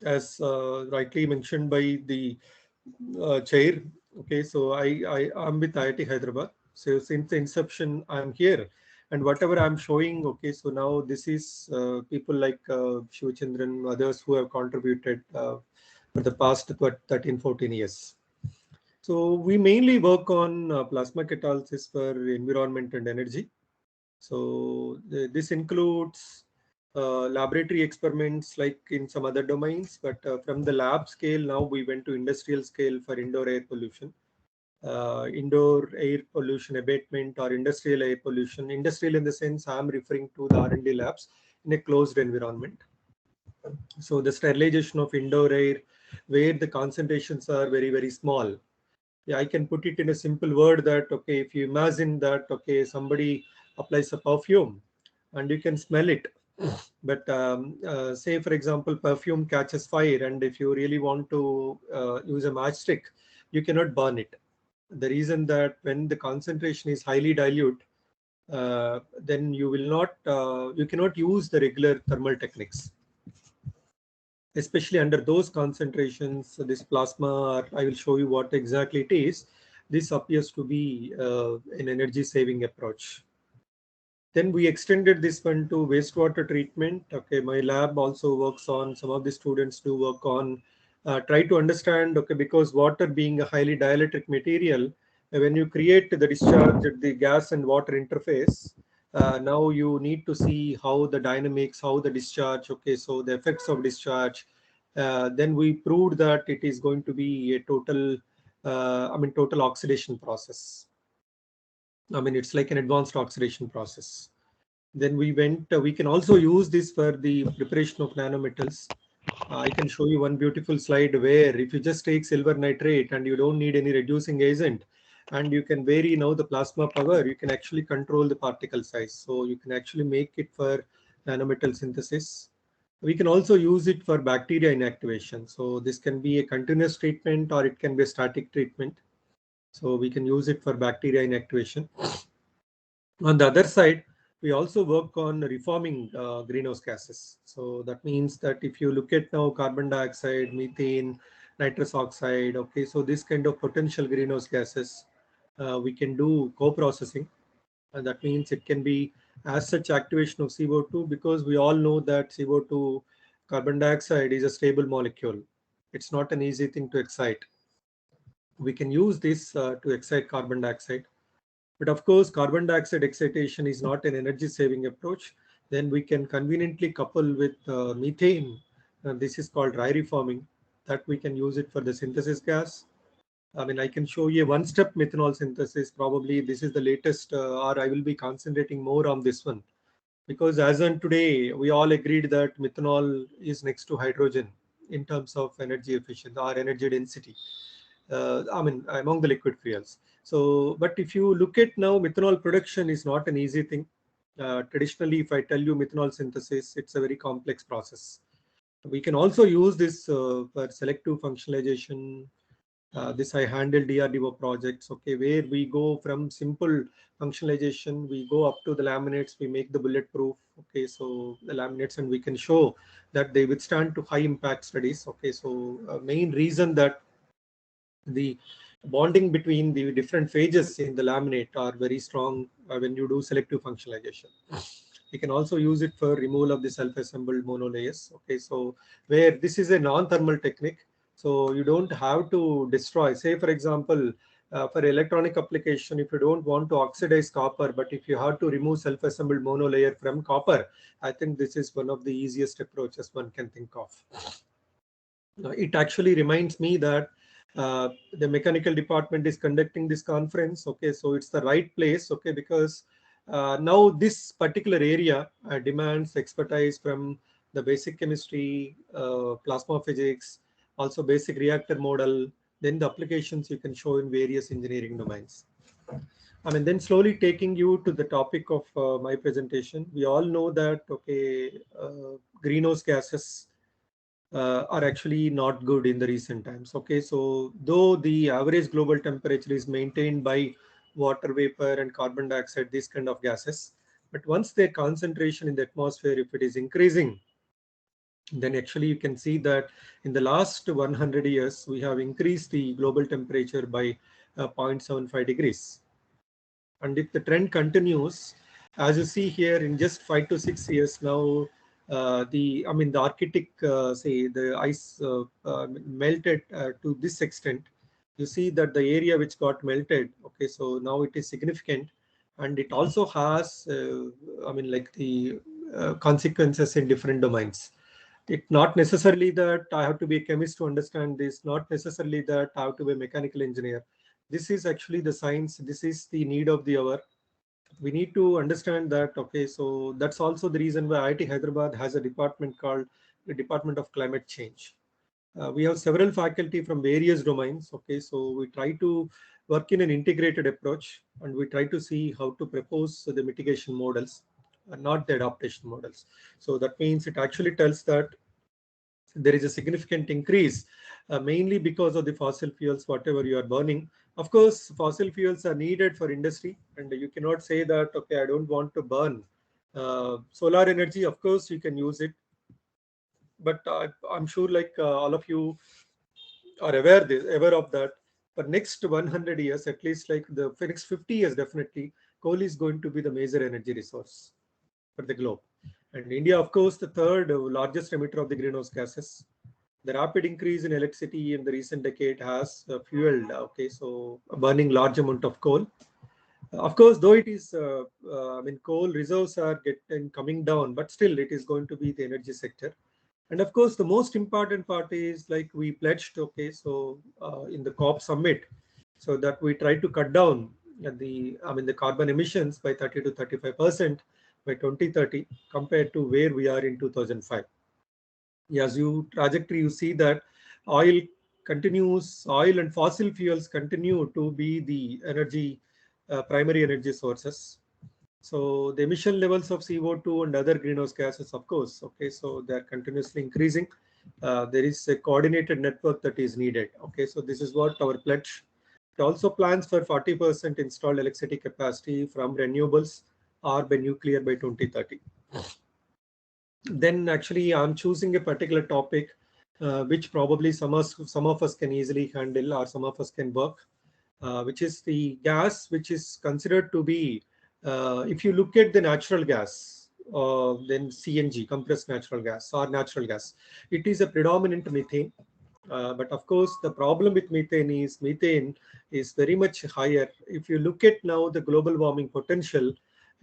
as rightly mentioned by the chair. Okay, so I am with IIT Hyderabad. So since the inception, I'm here, and whatever I'm showing. Okay, so now this is people like Shivchandran, others who have contributed for the past 13, 14 years. So we mainly work on plasma catalysis for environment and energy. So this includes laboratory experiments like in some other domains, but from the lab scale now we went to industrial scale for indoor air pollution, indoor air pollution abatement or industrial air pollution. Industrial in the sense I'm referring to the R&D labs in a closed environment. So the sterilization of indoor air where the concentrations are very, very small. Yeah, I can put it in a simple word that, okay, if you imagine that, okay, somebody applies a perfume and you can smell it. But say, for example, perfume catches fire, and if you really want to use a matchstick, you cannot burn it. The reason that when the concentration is highly dilute, then you cannot use the regular thermal techniques, especially under those concentrations. So this plasma, I will show you what exactly it is. This appears to be an energy saving approach. Then we extended this one to wastewater treatment. Okay, my lab also works on, some of the students do work on, try to understand, okay, because water being a highly dielectric material, when you create the discharge at the gas and water interface, now you need to see how the dynamics, how the discharge, okay, so the effects of discharge. Then we proved that it is going to be a total oxidation process. I mean, it's like an advanced oxidation process. Then we can also use this for the preparation of nanometals. I can show you one beautiful slide where if you just take silver nitrate and you don't need any reducing agent, and you can vary now the plasma power, you can actually control the particle size. So you can actually make it for nanometal synthesis. We can also use it for bacteria inactivation. So this can be a continuous treatment or it can be a static treatment. So we can use it for bacteria inactivation. On the other side, we also work on reforming greenhouse gases. So that means that if you look at now carbon dioxide, methane, nitrous oxide, okay, so this kind of potential greenhouse gases, we can do co-processing. And that means it can be as such activation of CO2, because we all know that CO2, carbon dioxide, is a stable molecule. It's not an easy thing to excite. We can use this to excite carbon dioxide. But of course, carbon dioxide excitation is not an energy saving approach. Then we can conveniently couple with methane. This is called dry reforming, that we can use it for the synthesis gas. I mean, I can show you a one-step methanol synthesis. Probably this is the latest, or I will be concentrating more on this one. Because as on today, we all agreed that methanol is next to hydrogen in terms of energy efficiency or energy density. I mean, among the liquid fuels. So, but if you look at now, methanol production is not an easy thing. Traditionally, if I tell you methanol synthesis, it's a very complex process. We can also use this for selective functionalization. This I handle DRDO projects, okay, where we go from simple functionalization, we go up to the laminates, we make the bulletproof, okay, so the laminates, and we can show that they withstand to high impact studies, okay. So main reason that the bonding between the different phases in the laminate are very strong when you do selective functionalization. You can also use it for removal of the self-assembled monolayers. Okay, so where this is a non-thermal technique, so you don't have to destroy. Say, for example, for electronic application, if you don't want to oxidize copper, but if you have to remove self-assembled monolayer from copper, I think this is one of the easiest approaches one can think of. It actually reminds me that the mechanical department is conducting this conference. Okay, so it's the right place. Okay, because now this particular area demands expertise from the basic chemistry, plasma physics, also basic reactor model, then the applications you can show in various engineering domains. I mean, then slowly taking you to the topic of my presentation. We all know that, okay, greenhouse gases are actually not good in the recent times. Okay, so though the average global temperature is maintained by water vapor and carbon dioxide, these kind of gases, but once their concentration in the atmosphere, if it is increasing, then actually you can see that in the last 100 years, we have increased the global temperature by 0.75 degrees. And if the trend continues, as you see here, in just 5 to 6 years now, the Arctic, say the ice melted to this extent. You see that the area which got melted, okay, so now it is significant, and it also has, like the consequences in different domains. It not necessarily that I have to be a chemist to understand this, not necessarily that I have to be a mechanical engineer. This is actually the science. This is the need of the hour. We need to understand that. Okay, so that's also the reason why IIT Hyderabad has a department called the Department of Climate Change. We have several faculty from various domains. Okay, so we try to work in an integrated approach, and we try to see how to propose the mitigation models, not the adaptation models. So that means it actually tells that there is a significant increase, mainly because of the fossil fuels, whatever you are burning. Of course, fossil fuels are needed for industry, and you cannot say that, okay, I don't want to burn solar energy. Of course, you can use it, but I'm sure like all of you are aware of that. For next 100 years, at least like the for next 50 years, definitely, coal is going to be the major energy resource for the globe. And India, of course, the third largest emitter of the greenhouse gases. The rapid increase in electricity in the recent decade has fueled, okay, so burning large amount of coal. Of course, though it is, coal reserves are getting coming down, but still it is going to be the energy sector. And of course, the most important part is like we pledged, okay, so in the COP summit, so that we try to cut down the carbon emissions by 30 to 35% by 2030 compared to where we are in 2005. As you trajectory, you see that oil oil and fossil fuels continue to be the energy, primary energy sources. So the emission levels of CO2 and other greenhouse gases, of course, okay, so they are continuously increasing. There is a coordinated network that is needed. Okay, so this is what our pledge. It also plans for 40% installed electricity capacity from renewables or by nuclear by 2030. Then actually I'm choosing a particular topic which probably some of us can easily handle, or some of us can work, which is the gas, which is considered to be, if you look at the natural gas, then CNG, compressed natural gas or natural gas, it is a predominant methane. But of course, the problem with methane is very much higher. If you look at now the global warming potential,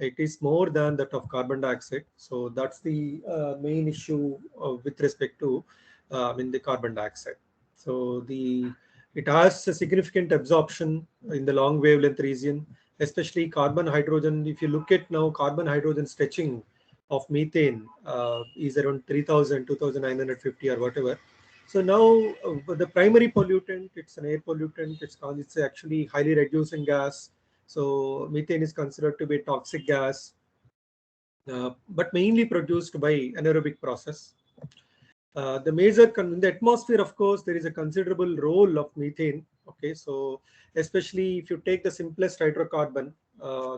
it is more than that of carbon dioxide. So that's the main issue with respect to the carbon dioxide. So it has a significant absorption in the long wavelength region, especially carbon hydrogen. If you look at now carbon hydrogen stretching of methane is around 3000, 2950 or whatever. So now the primary pollutant, it's an air pollutant. It's actually highly reducing gas. So methane is considered to be a toxic gas, but mainly produced by anaerobic process. In the atmosphere, of course, there is a considerable role of methane. Okay, so especially if you take the simplest hydrocarbon,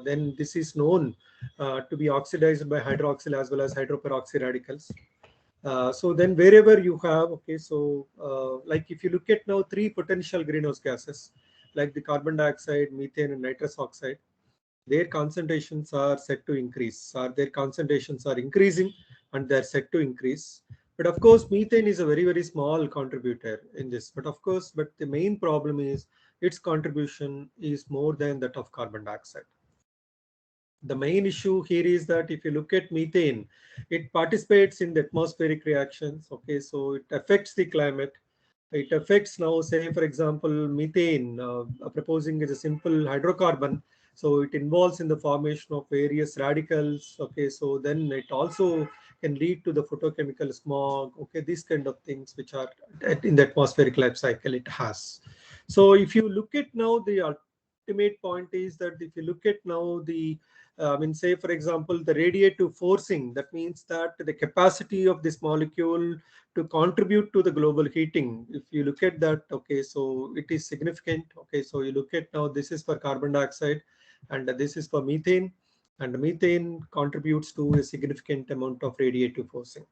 then this is known to be oxidized by hydroxyl as well as hydroperoxy radicals. So then wherever you have, okay, so like if you look at now three potential greenhouse gases, like the carbon dioxide, methane, and nitrous oxide, their concentrations are set to increase, or their concentrations are increasing, and they're set to increase. But of course, methane is a very, very small contributor in this. But the main problem is its contribution is more than that of carbon dioxide. The main issue here is that if you look at methane, it participates in the atmospheric reactions. Okay, so it affects the climate. It affects now, say, for example, methane, proposing as a simple hydrocarbon. So it involves in the formation of various radicals. Okay, so then it also can lead to the photochemical smog. Okay, these kind of things which are in the atmospheric life cycle it has. So if you look at now, the ultimate point is that if you look at now the say, for example, the radiative forcing, that means that the capacity of this molecule to contribute to the global heating, if you look at that, okay, so it is significant. Okay, so you look at now, this is for carbon dioxide and this is for methane, and methane contributes to a significant amount of radiative forcing.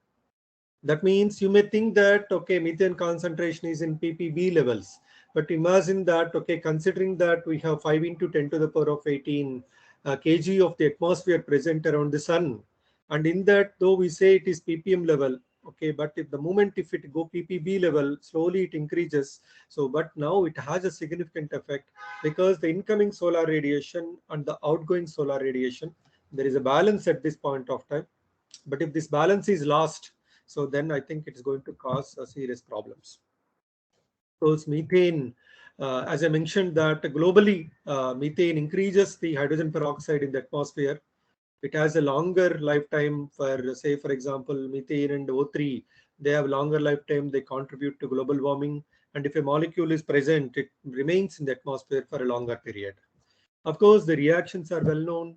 That means you may think that, okay, methane concentration is in ppb levels, but imagine that, okay, considering that we have 5 into 10 to the power of 18 kg of the atmosphere present around the sun, and in that, though we say it is ppm level, okay, but if the moment if it go ppb level, slowly it increases. So but now it has a significant effect, because the incoming solar radiation and the outgoing solar radiation, there is a balance at this point of time. But if this balance is lost, so then I think it's going to cause serious problems. Because methane, as I mentioned, that globally methane increases the hydrogen peroxide in the atmosphere. It has a longer lifetime. For say, for example, methane and O3, they have longer lifetime. They contribute to global warming. And if a molecule is present, it remains in the atmosphere for a longer period. Of course, the reactions are well known,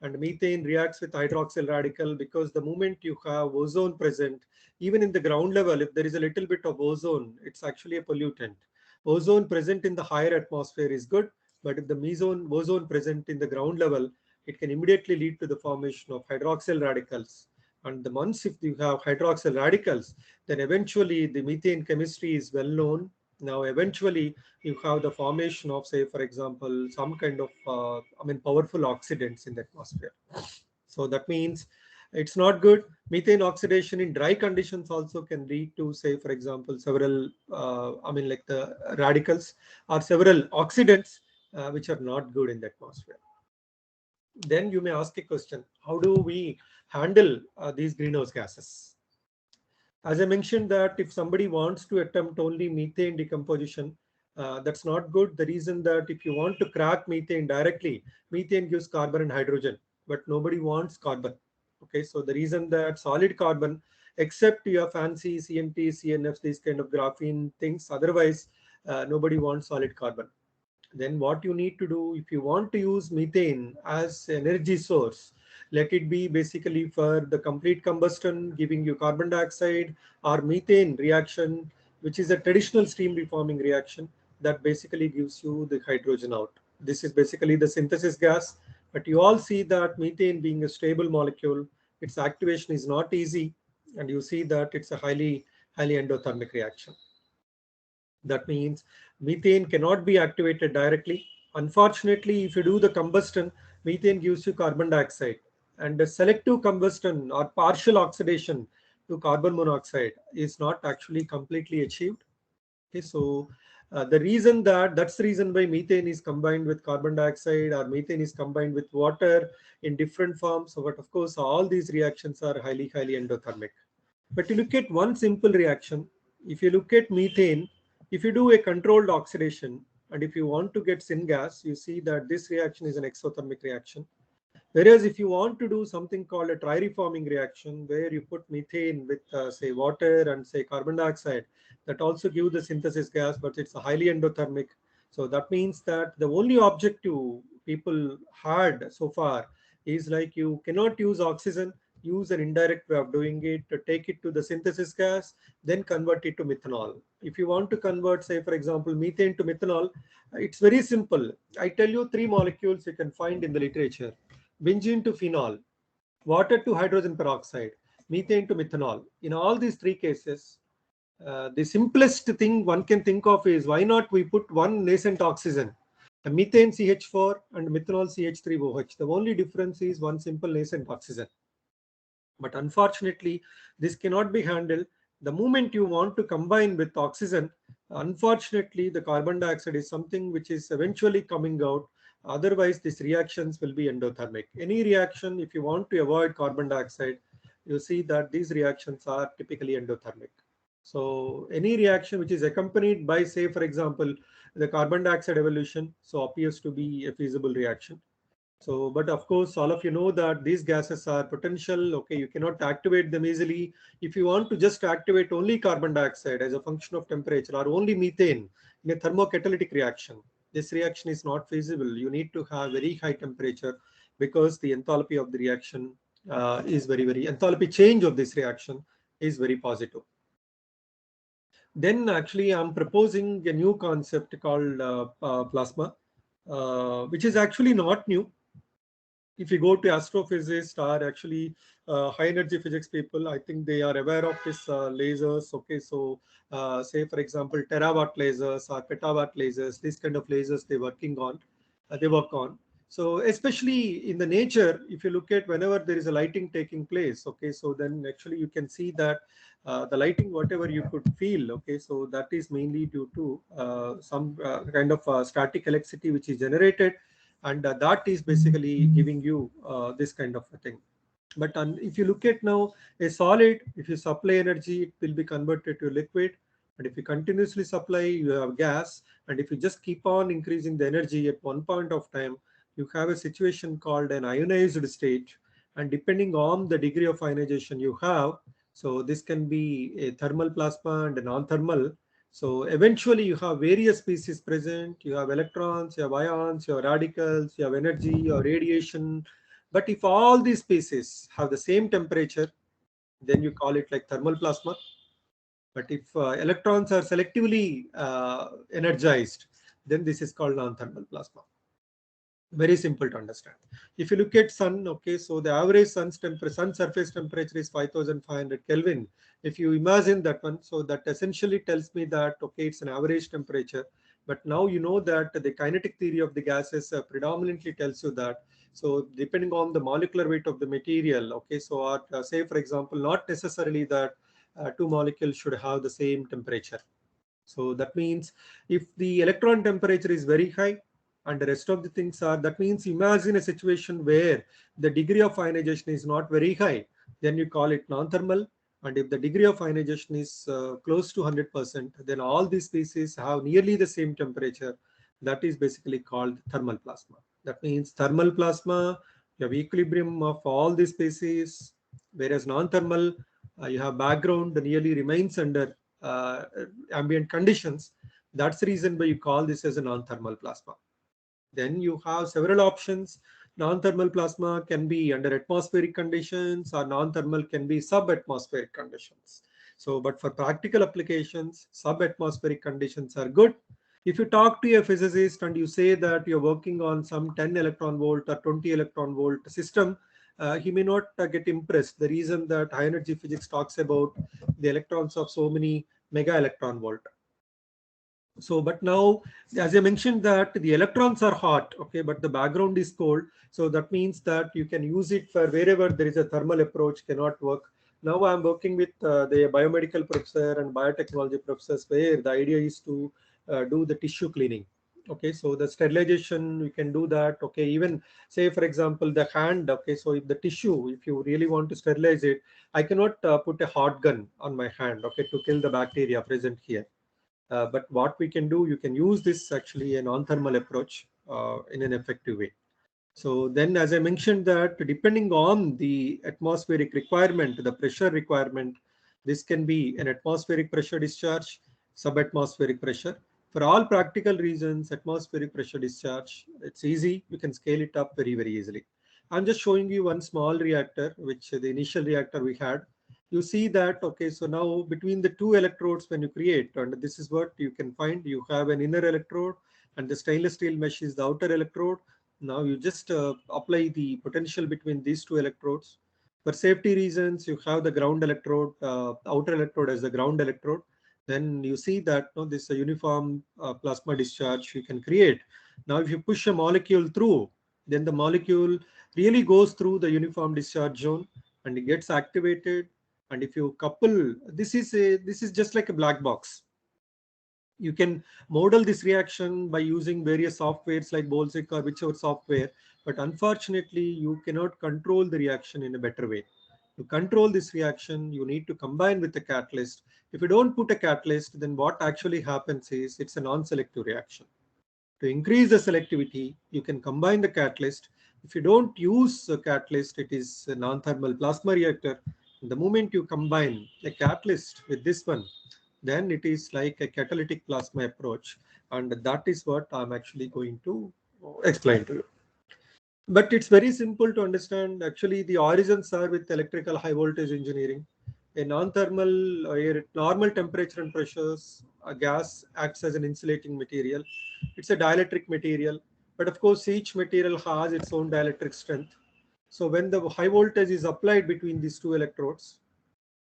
and methane reacts with hydroxyl radical, because the moment you have ozone present, even in the ground level, if there is a little bit of ozone, it's actually a pollutant. Ozone present in the higher atmosphere is good, but if the ozone present in the ground level, it can immediately lead to the formation of hydroxyl radicals. And the once if you have hydroxyl radicals, then eventually the methane chemistry is well known. Now, eventually, you have the formation of, say, for example, some kind of, powerful oxidants in the atmosphere. So that means it's not good. Methane oxidation in dry conditions also can lead to, say, for example, several, like the radicals or several oxidants, which are not good in the atmosphere. Then you may ask a question: how do we handle these greenhouse gases? As I mentioned, that if somebody wants to attempt only methane decomposition, that's not good. The reason that if you want to crack methane directly, methane gives carbon and hydrogen, but nobody wants carbon. Okay, so the reason that solid carbon, except your fancy CNT, CNF, these kind of graphene things, otherwise nobody wants solid carbon. Then what you need to do, if you want to use methane as energy source, let it be basically for the complete combustion giving you carbon dioxide, or methane reaction, which is a traditional steam reforming reaction that basically gives you the hydrogen out. This is basically the synthesis gas, but you all see that methane being a stable molecule, its activation is not easy, and you see that it's a highly endothermic reaction. That means methane cannot be activated directly. Unfortunately, if you do the combustion, methane gives you carbon dioxide. And the selective combustion or partial oxidation to carbon monoxide is not actually completely achieved. Okay, so that's the reason why methane is combined with carbon dioxide, or methane is combined with water in different forms. So, but of course, all these reactions are highly endothermic. But you look at one simple reaction. If you look at methane, if you do a controlled oxidation, and if you want to get syngas, you see that this reaction is an exothermic reaction. Whereas if you want to do something called a tri-reforming reaction, where you put methane with, say, water and, say, carbon dioxide, that also gives the synthesis gas, but it's a highly endothermic. So that means that the only objective people had so far is like, you cannot use oxygen, use an indirect way of doing it, to take it to the synthesis gas, then convert it to methanol. If you want to convert, say, for example, methane to methanol, it's very simple. I tell you 3 molecules you can find in the literature: benzene to phenol, water to hydrogen peroxide, methane to methanol. In all these 3 cases, the simplest thing one can think of is, why not we put one nascent oxygen, a methane CH4 and methanol CH3OH. The only difference is one simple nascent oxygen. But unfortunately, this cannot be handled. The moment you want to combine with oxygen, unfortunately, the carbon dioxide is something which is eventually coming out. Otherwise, these reactions will be endothermic. Any reaction, if you want to avoid carbon dioxide, you see that these reactions are typically endothermic. So any reaction which is accompanied by, say, for example, the carbon dioxide evolution, so appears to be a feasible reaction. So, but of course, all of you know that these gases are potential. Okay, you cannot activate them easily. If you want to just activate only carbon dioxide as a function of temperature, or only methane in a thermocatalytic reaction, this reaction is not feasible. You need to have very high temperature, because the enthalpy of the reaction is very enthalpy change of this reaction is very positive. Then actually, I'm proposing a new concept called plasma, which is actually not new. If you go to astrophysicists, or actually high energy physics people, I think they are aware of this lasers. Okay, so say for example, terawatt lasers or petawatt lasers, this kind of lasers they work on. So especially in the nature, if you look at whenever there is a lighting taking place, okay, so then actually you can see that the lighting, whatever you could feel, okay, so that is mainly due to some kind of static electricity which is generated, and that is basically giving you this kind of a thing. But if you look at now a solid, if you supply energy, it will be converted to liquid. And if you continuously supply, you have gas. And if you just keep on increasing the energy at one point of time, you have a situation called an ionized state. And depending on the degree of ionization you have, so this can be a thermal plasma and a non-thermal. So eventually you have various species present. You have electrons, you have ions, you have radicals, you have energy, you have radiation. But if all these species have the same temperature, then you call it like thermal plasma. But if electrons are selectively energized, then this is called non-thermal plasma. Very simple to understand. If you look at sun, okay, so the average sun surface temperature is 5500 Kelvin. If you imagine that one, so that essentially tells me that, okay, it's an average temperature. But now you know that the kinetic theory of the gases predominantly tells you that. So depending on the molecular weight of the material, okay, so say for example, not necessarily that two molecules should have the same temperature. So that means if the electron temperature is very high and the rest of the things are, that means imagine a situation where the degree of ionization is not very high, then you call it non-thermal. And if the degree of ionization is close to 100%, then all these species have nearly the same temperature. That is basically called thermal plasma. That means thermal plasma, you have equilibrium of all these species, whereas non-thermal, you have background nearly remains under uh, ambient conditions. That's the reason why you call this as a non-thermal plasma. Then you have several options. Non-thermal plasma can be under atmospheric conditions, or non-thermal can be sub-atmospheric conditions. So, but for practical applications, sub-atmospheric conditions are good. If you talk to a physicist and you say that you're working on some 10 electron volt or 20 electron volt system, he may not get impressed. The reason that high energy physics talks about the electrons of so many mega electron volt. So, but now, as I mentioned that the electrons are hot, okay, but the background is cold. So that means that you can use it for wherever there is a thermal approach cannot work. Now I'm working with the biomedical professor and biotechnology professors, where the idea is to do the tissue cleaning. Okay, so the sterilization, we can do that. Okay, even say for example the hand. Okay, so if the tissue, if you really want to sterilize it, I cannot put a hot gun on my hand, okay, to kill the bacteria present here. But what we can do, you can use this actually a non-thermal approach in an effective way. So then, as I mentioned that depending on the atmospheric requirement, the pressure requirement, this can be an atmospheric pressure discharge, subatmospheric pressure. For all practical reasons, atmospheric pressure discharge, it's easy. You can scale it up very, very easily. I'm just showing you one small reactor, which the initial reactor we had. You see that, okay, so now between the two electrodes when you create, and this is what you can find, you have an inner electrode and the stainless steel mesh is the outer electrode. Now you just apply the potential between these two electrodes. For safety reasons, you have the ground electrode, outer electrode as the ground electrode. Then you see that no, this uniform plasma discharge you can create. Now if you push a molecule through, then the molecule really goes through the uniform discharge zone and it gets activated. And if you couple, this is just like a black box. You can model this reaction by using various softwares like Boltzmann or whichever software, but unfortunately you cannot control the reaction in a better way. To control this reaction, you need to combine with the catalyst. If you don't put a catalyst, then what actually happens is it's a non-selective reaction. To increase the selectivity, you can combine the catalyst. If you don't use a catalyst, it is a non-thermal plasma reactor. The moment you combine a catalyst with this one, then it is like a catalytic plasma approach. And that is what I'm actually going to explain to you. But it's very simple to understand. Actually, the origins are with electrical high voltage engineering. A non-thermal, normal temperature and pressures, a gas acts as an insulating material. It's a dielectric material, but of course, each material has its own dielectric strength. So when the high voltage is applied between these two electrodes,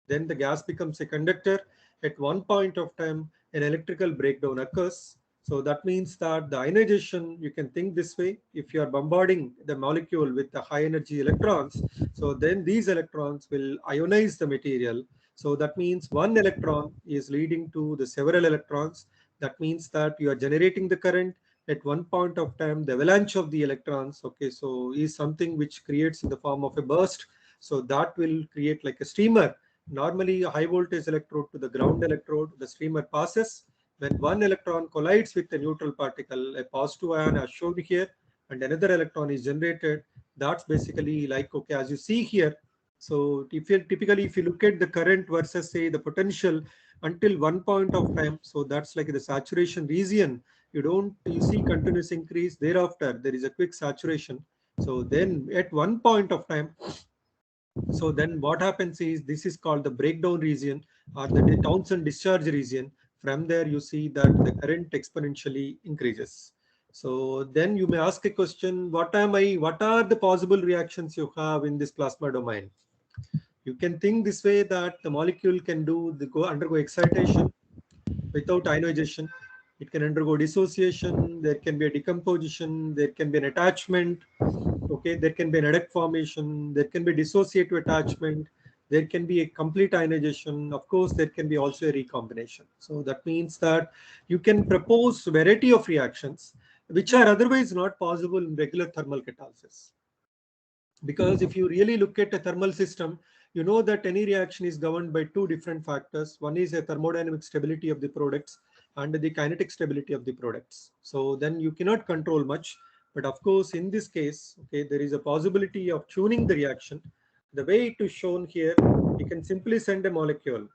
then the gas becomes a conductor. At one point of time, an electrical breakdown occurs. So that means that the ionization, you can think this way, if you are bombarding the molecule with the high energy electrons, so then these electrons will ionize the material. So that means one electron is leading to the several electrons. That means that you are generating the current. At one point of time, the avalanche of the electrons, okay, so is something which creates in the form of a burst. So that will create like a streamer. Normally, a high voltage electrode to the ground electrode, the streamer passes. When one electron collides with a neutral particle, a positive ion as shown here, and another electron is generated. That's basically like, okay, as you see here. So if you look at the current versus say the potential until one point of time, so that's like the saturation region. You see continuous increase. Thereafter, there is a quick saturation. So then at one point of time, so then what happens is this is called the breakdown region or the Townsend discharge region. From there, you see that the current exponentially increases. So then you may ask a question, what are the possible reactions you have in this plasma domain? You can think this way that the molecule can undergo excitation without ionization. It can undergo dissociation. There can be a decomposition. There can be an attachment. Okay, there can be an adduct formation. There can be dissociative attachment. There can be a complete ionization. Of course, there can be also a recombination. So that means that you can propose variety of reactions which are otherwise not possible in regular thermal catalysis. Because if you really look at a thermal system, you know that any reaction is governed by two different factors. One is a thermodynamic stability of the products and the kinetic stability of the products. So then you cannot control much. But of course, in this case, okay, there is a possibility of tuning the reaction. The way it is shown here, you can simply send a molecule.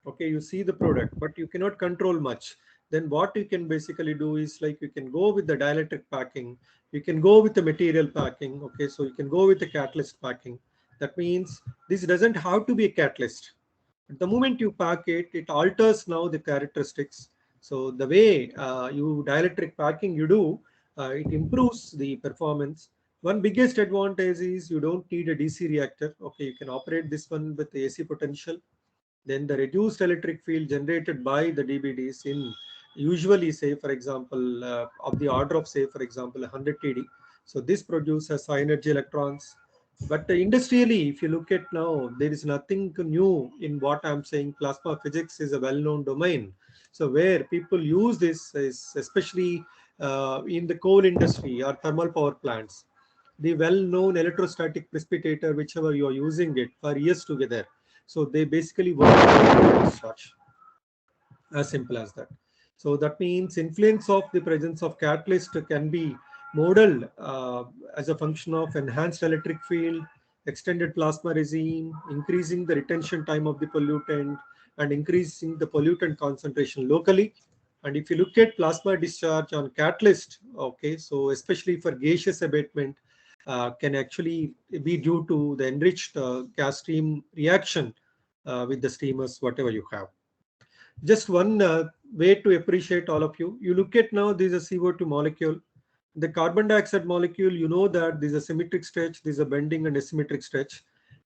Okay, you see the product, but you cannot control much. Then what you can basically do is like you can go with the dielectric packing, you can go with the material packing. Okay, so you can go with the catalyst packing. That means this doesn't have to be a catalyst. At the moment you pack it, it alters now the characteristics. So the way you dielectric packing you do, it improves the performance. One biggest advantage is you don't need a DC reactor. Okay, you can operate this one with the AC potential. Then the reduced electric field generated by the DBDs in usually say for example of the order of say for example 100 TD. So this produces high energy electrons. But industrially, if you look at now, there is nothing new in what I'm saying. Plasma physics is a well-known domain. So where people use this is especially in the coal industry or thermal power plants. The well-known electrostatic precipitator, whichever you are using it for years together. So they basically work with discharge. As simple as that. So that means influence of the presence of catalyst can be modeled as a function of enhanced electric field, extended plasma regime, increasing the retention time of the pollutant, and increasing the pollutant concentration locally. And if you look at plasma discharge on catalyst, okay, so especially for gaseous abatement, can actually be due to the enriched gas stream reaction with the steamers, whatever you have. Just one way to appreciate all of you. You look at now, this is a CO2 molecule. The carbon dioxide molecule, you know that this is a symmetric stretch, this is a bending and asymmetric stretch.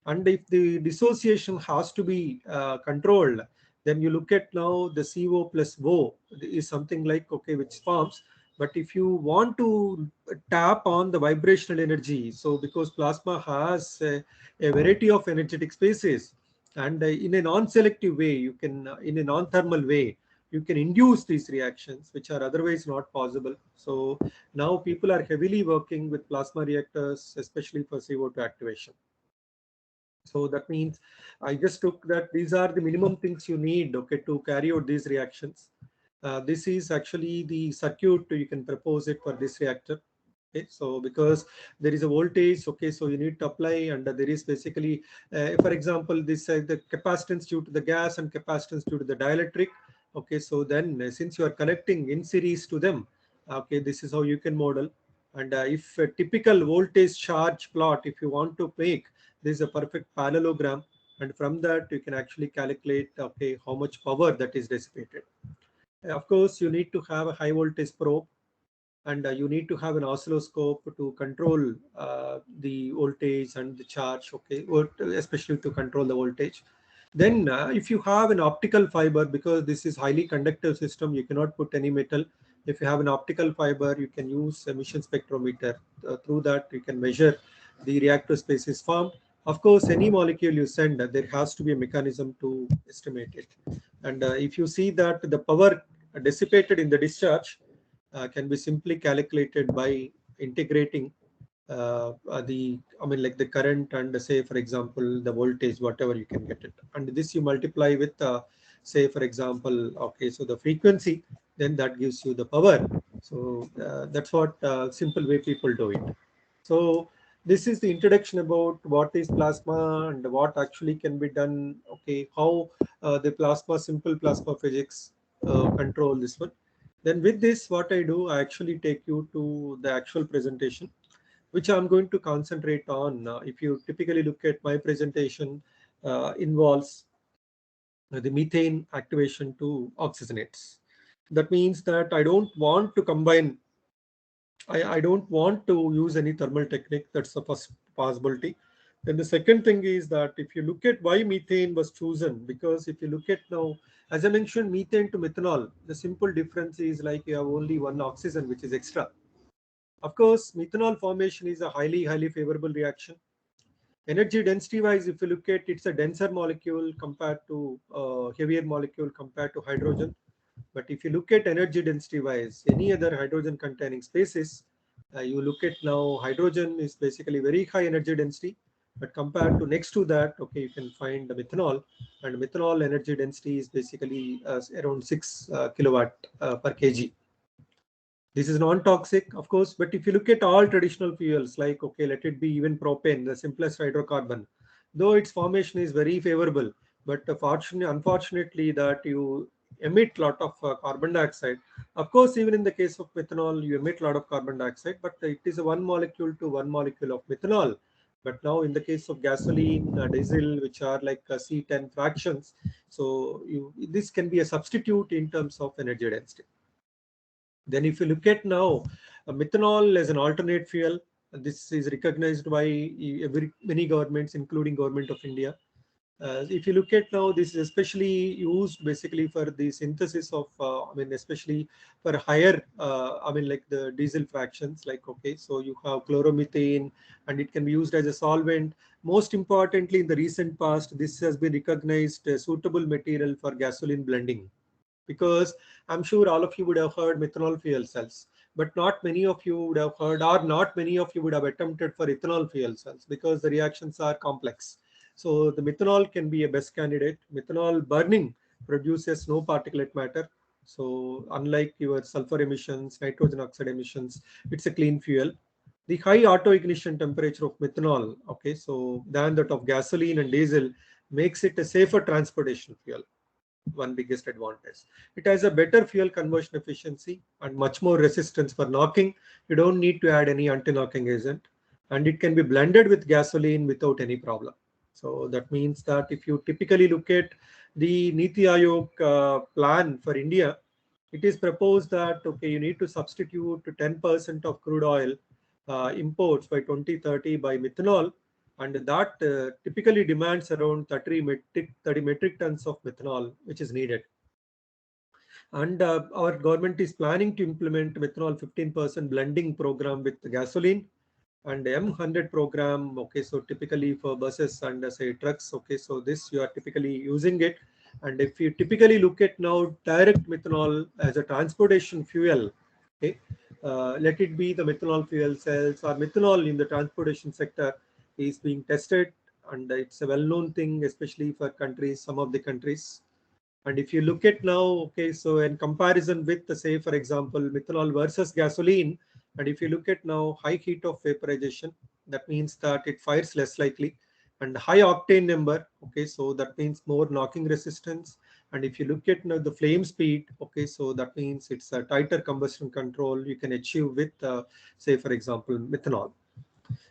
And if the dissociation has to be controlled, then you look at now the CO plus O is something like, okay, which forms. But if you want to tap on the vibrational energy, so because plasma has a variety of energetic spaces, and in a non-selective way, you can, in a non-thermal way, you can induce these reactions, which are otherwise not possible. So now people are heavily working with plasma reactors, especially for CO2 activation. So that means I just took that these are the minimum things you need, okay, to carry out these reactions. This is actually the circuit you can propose it for this reactor. Okay, so because there is a voltage, okay, so you need to apply, and there is basically, for example, this the capacitance due to the gas and capacitance due to the dielectric. Okay, so then since you are connecting in series to them, okay, this is how you can model. And if a typical voltage charge plot, if you want to make, this is a perfect parallelogram, and from that you can actually calculate, okay, how much power that is dissipated. Of course, you need to have a high voltage probe. and you need to have an oscilloscope to control the voltage and the charge, okay, or especially to control the voltage. Then if you have an optical fiber, because this is highly conductive system, you cannot put any metal. If you have an optical fiber, you can use emission spectrometer. Through that, you can measure the reactor species formed. Of course, any molecule you send, there has to be a mechanism to estimate it. And if you see that the power dissipated in the discharge can be simply calculated by integrating like the current and say, for example, the voltage, whatever you can get it. And this you multiply with, say, for example, okay, so the frequency, then that gives you the power. So that's what simple way people do it. So this is the introduction about what is plasma and what actually can be done. Okay, how the plasma, simple plasma physics control this one. Then with this, what I do, I actually take you to the actual presentation, which I'm going to concentrate on. If you typically look at my presentation, involves the methane activation to oxygenates. That means that I don't want to combine, I don't want to use any thermal technique. That's the first possibility. Then the second thing is that if you look at why methane was chosen, because if you look at now, as I mentioned, methane to methanol, the simple difference is like you have only one oxygen, which is extra. Of course, methanol formation is a highly favorable reaction. Energy density wise, if you look at, it's a denser molecule compared to heavier molecule compared to hydrogen. But if you look at energy density wise, any other hydrogen containing species, you look at now, hydrogen is basically very high energy density. But compared to next to that, okay, you can find the methanol, and methanol energy density is basically around 6 kilowatt per kg. This is non-toxic, of course, but if you look at all traditional fuels, like, okay, let it be even propane, the simplest hydrocarbon, though its formation is very favorable, but unfortunately, that you emit a lot of carbon dioxide. Of course, even in the case of methanol, you emit a lot of carbon dioxide, but it is a one molecule to one molecule of methanol. But now, in the case of gasoline, diesel, which are like C10 fractions, so this can be a substitute in terms of energy density. Then if you look at now, methanol as an alternate fuel, this is recognized by many governments, including Government of India. If you look at now, this is especially used basically for the synthesis of, especially for higher, like the diesel fractions, like, okay, so you have chloromethane and it can be used as a solvent. Most importantly, in the recent past, this has been recognized a suitable material for gasoline blending, because I'm sure all of you would have heard methanol fuel cells, but not many of you would have heard, or not many of you would have attempted for ethanol fuel cells, because the reactions are complex. So the methanol can be a best candidate. Methanol burning produces no particulate matter. So unlike your sulfur emissions, nitrogen oxide emissions, it's a clean fuel. The high auto ignition temperature of methanol, okay, so than that of gasoline and diesel, makes it a safer transportation fuel. One biggest advantage. It has a better fuel conversion efficiency and much more resistance for knocking. You don't need to add any anti-knocking agent, and it can be blended with gasoline without any problem. So that means that if you typically look at the Niti Aayog plan for India, it is proposed that, okay, you need to substitute 10% of crude oil imports by 2030 by methanol, and that typically demands around 30 metric tons of methanol, which is needed. And our government is planning to implement methanol 15% blending program with gasoline and M100 program. Okay, so typically for buses and say trucks. Okay, so this you are typically using it. And if you typically look at now direct methanol as a transportation fuel, okay, let it be the methanol fuel cells or methanol in the transportation sector is being tested, and it's a well-known thing, especially for countries, some of the countries. And if you look at now, okay, so in comparison with the, say, for example, methanol versus gasoline, and if you look at now high heat of vaporization, that means that it fires less likely, and high octane number, okay, so that means more knocking resistance. And if you look at now the flame speed, okay, so that means it's a tighter combustion control you can achieve with, say, for example, methanol.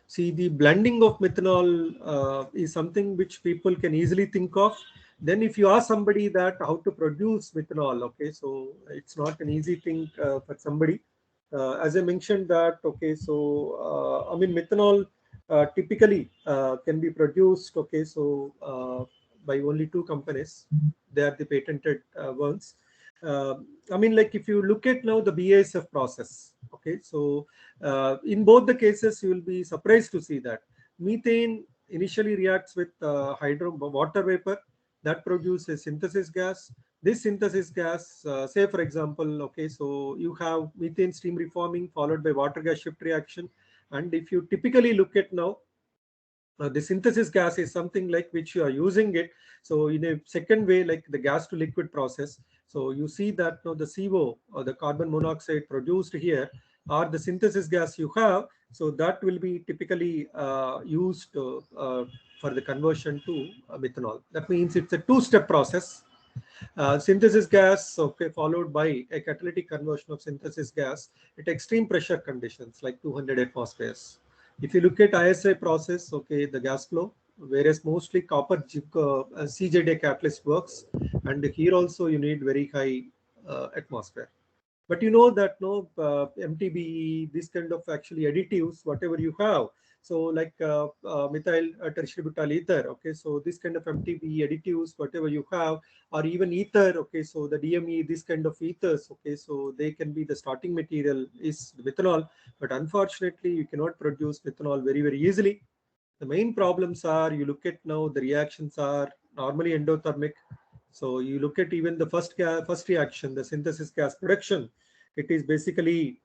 See, the blending of methanol is something which people can easily think of. Then if you ask somebody that how to produce methanol, okay, so it's not an easy thing for somebody. as I mentioned that, okay, so I mean methanol typically can be produced, okay, so by only two companies. They are the patented ones. Uh, I mean, like if you look at now the BASF process, okay, so in both the cases you will be surprised to see that methane initially reacts with water vapor that produces synthesis gas. This synthesis gas, say for example, okay, so you have methane steam reforming followed by water gas shift reaction. And if you typically look at now, the synthesis gas is something like which you are using it. So in a second way, like the gas to liquid process. So you see that now the CO or the carbon monoxide produced here or the synthesis gas you have. So that will be typically used for the conversion to methanol. That means it's a two-step process. Synthesis gas, okay, followed by a catalytic conversion of synthesis gas at extreme pressure conditions like 200 atmospheres. If you look at ISI process, okay, the gas flow, whereas mostly copper CJD catalyst works, and here also you need very high atmosphere. But you know that no MTBE, this kind of actually additives, whatever you have. So like methyl tertiary butyl ether, okay. So this kind of MTBE additives, whatever you have, or even ether, okay. So the DME, this kind of ethers, okay. So they can be the starting material is methanol, but unfortunately you cannot produce methanol very easily. The main problems are you look at now the reactions are normally endothermic. So you look at even the first reaction, the synthesis gas production, it is basically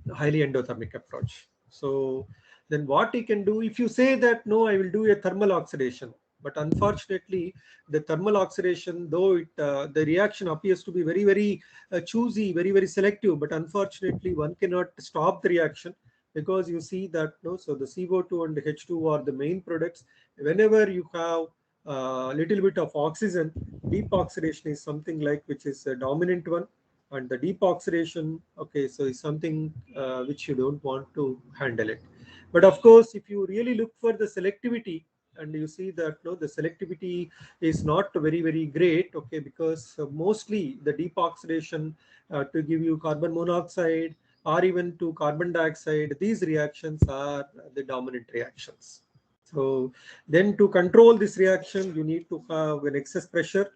a highly endothermic approach. So then what you can do if you say that no, I will do a thermal oxidation, but unfortunately the thermal oxidation, though the reaction appears to be very choosy, very selective, but unfortunately one cannot stop the reaction because you see that no, so the CO2 and the H2 are the main products. Whenever you have a little bit of oxygen, deep oxidation is something like which is a dominant one, and the deep oxidation, okay, so is something which you don't want to handle it. But of course, if you really look for the selectivity, and you see that no, the selectivity is not very great, okay, because mostly the deep oxidation to give you carbon monoxide or even to carbon dioxide, these reactions are the dominant reactions. So then to control this reaction, you need to have an excess pressure.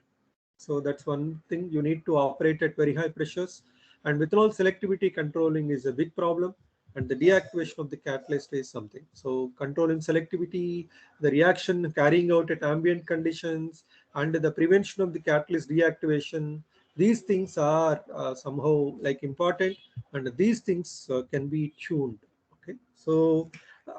So that's one thing, you need to operate at very high pressures. And methanol selectivity controlling is a big problem. And the deactivation of the catalyst is something. So controlling selectivity, the reaction carrying out at ambient conditions, and the prevention of the catalyst deactivation, these things are somehow like important, and these things can be tuned. Okay, so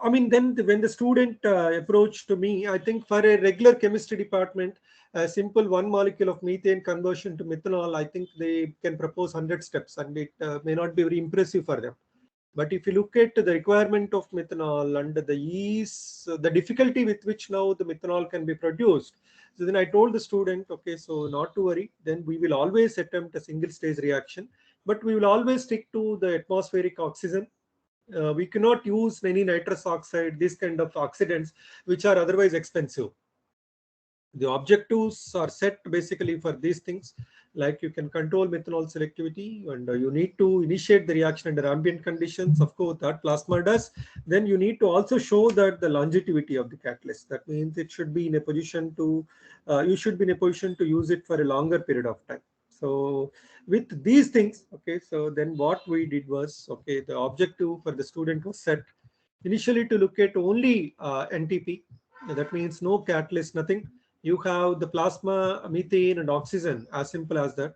I mean, then when the student approached to me, I think for a regular chemistry department, a simple one molecule of methane conversion to methanol, I think they can propose 100 steps, and it may not be very impressive for them. But if you look at the requirement of methanol and the ease, the difficulty with which now the methanol can be produced, so then I told the student, okay, so not to worry, then we will always attempt a single stage reaction, but we will always stick to the atmospheric oxygen. We cannot use any nitrous oxide, this kind of oxidants, which are otherwise expensive. The objectives are set basically for these things, like you can control methanol selectivity, and you need to initiate the reaction under ambient conditions, of course that plasma does. Then you need to also show that the longevity of the catalyst, that means it should be in a position to you should be in a position to use it for a longer period of time. So with these things, okay, so then what we did was, okay, the objective for the student was set initially to look at only NTP. That means no catalyst, nothing. You have the plasma, methane and oxygen, as simple as that.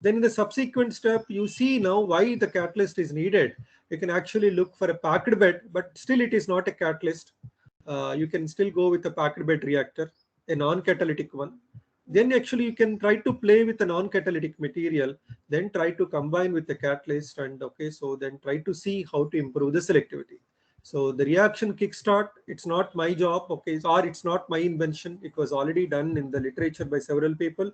Then in the subsequent step, you see now why the catalyst is needed. You can actually look for a packed bed, but still it is not a catalyst. You can still go with a packed bed reactor, a non-catalytic one. Then actually you can try to play with a non-catalytic material, then try to combine with the catalyst, and okay, so then try to see how to improve the selectivity. So the reaction kickstart, it's not my job, okay, or it's not my invention. It was already done in the literature by several people.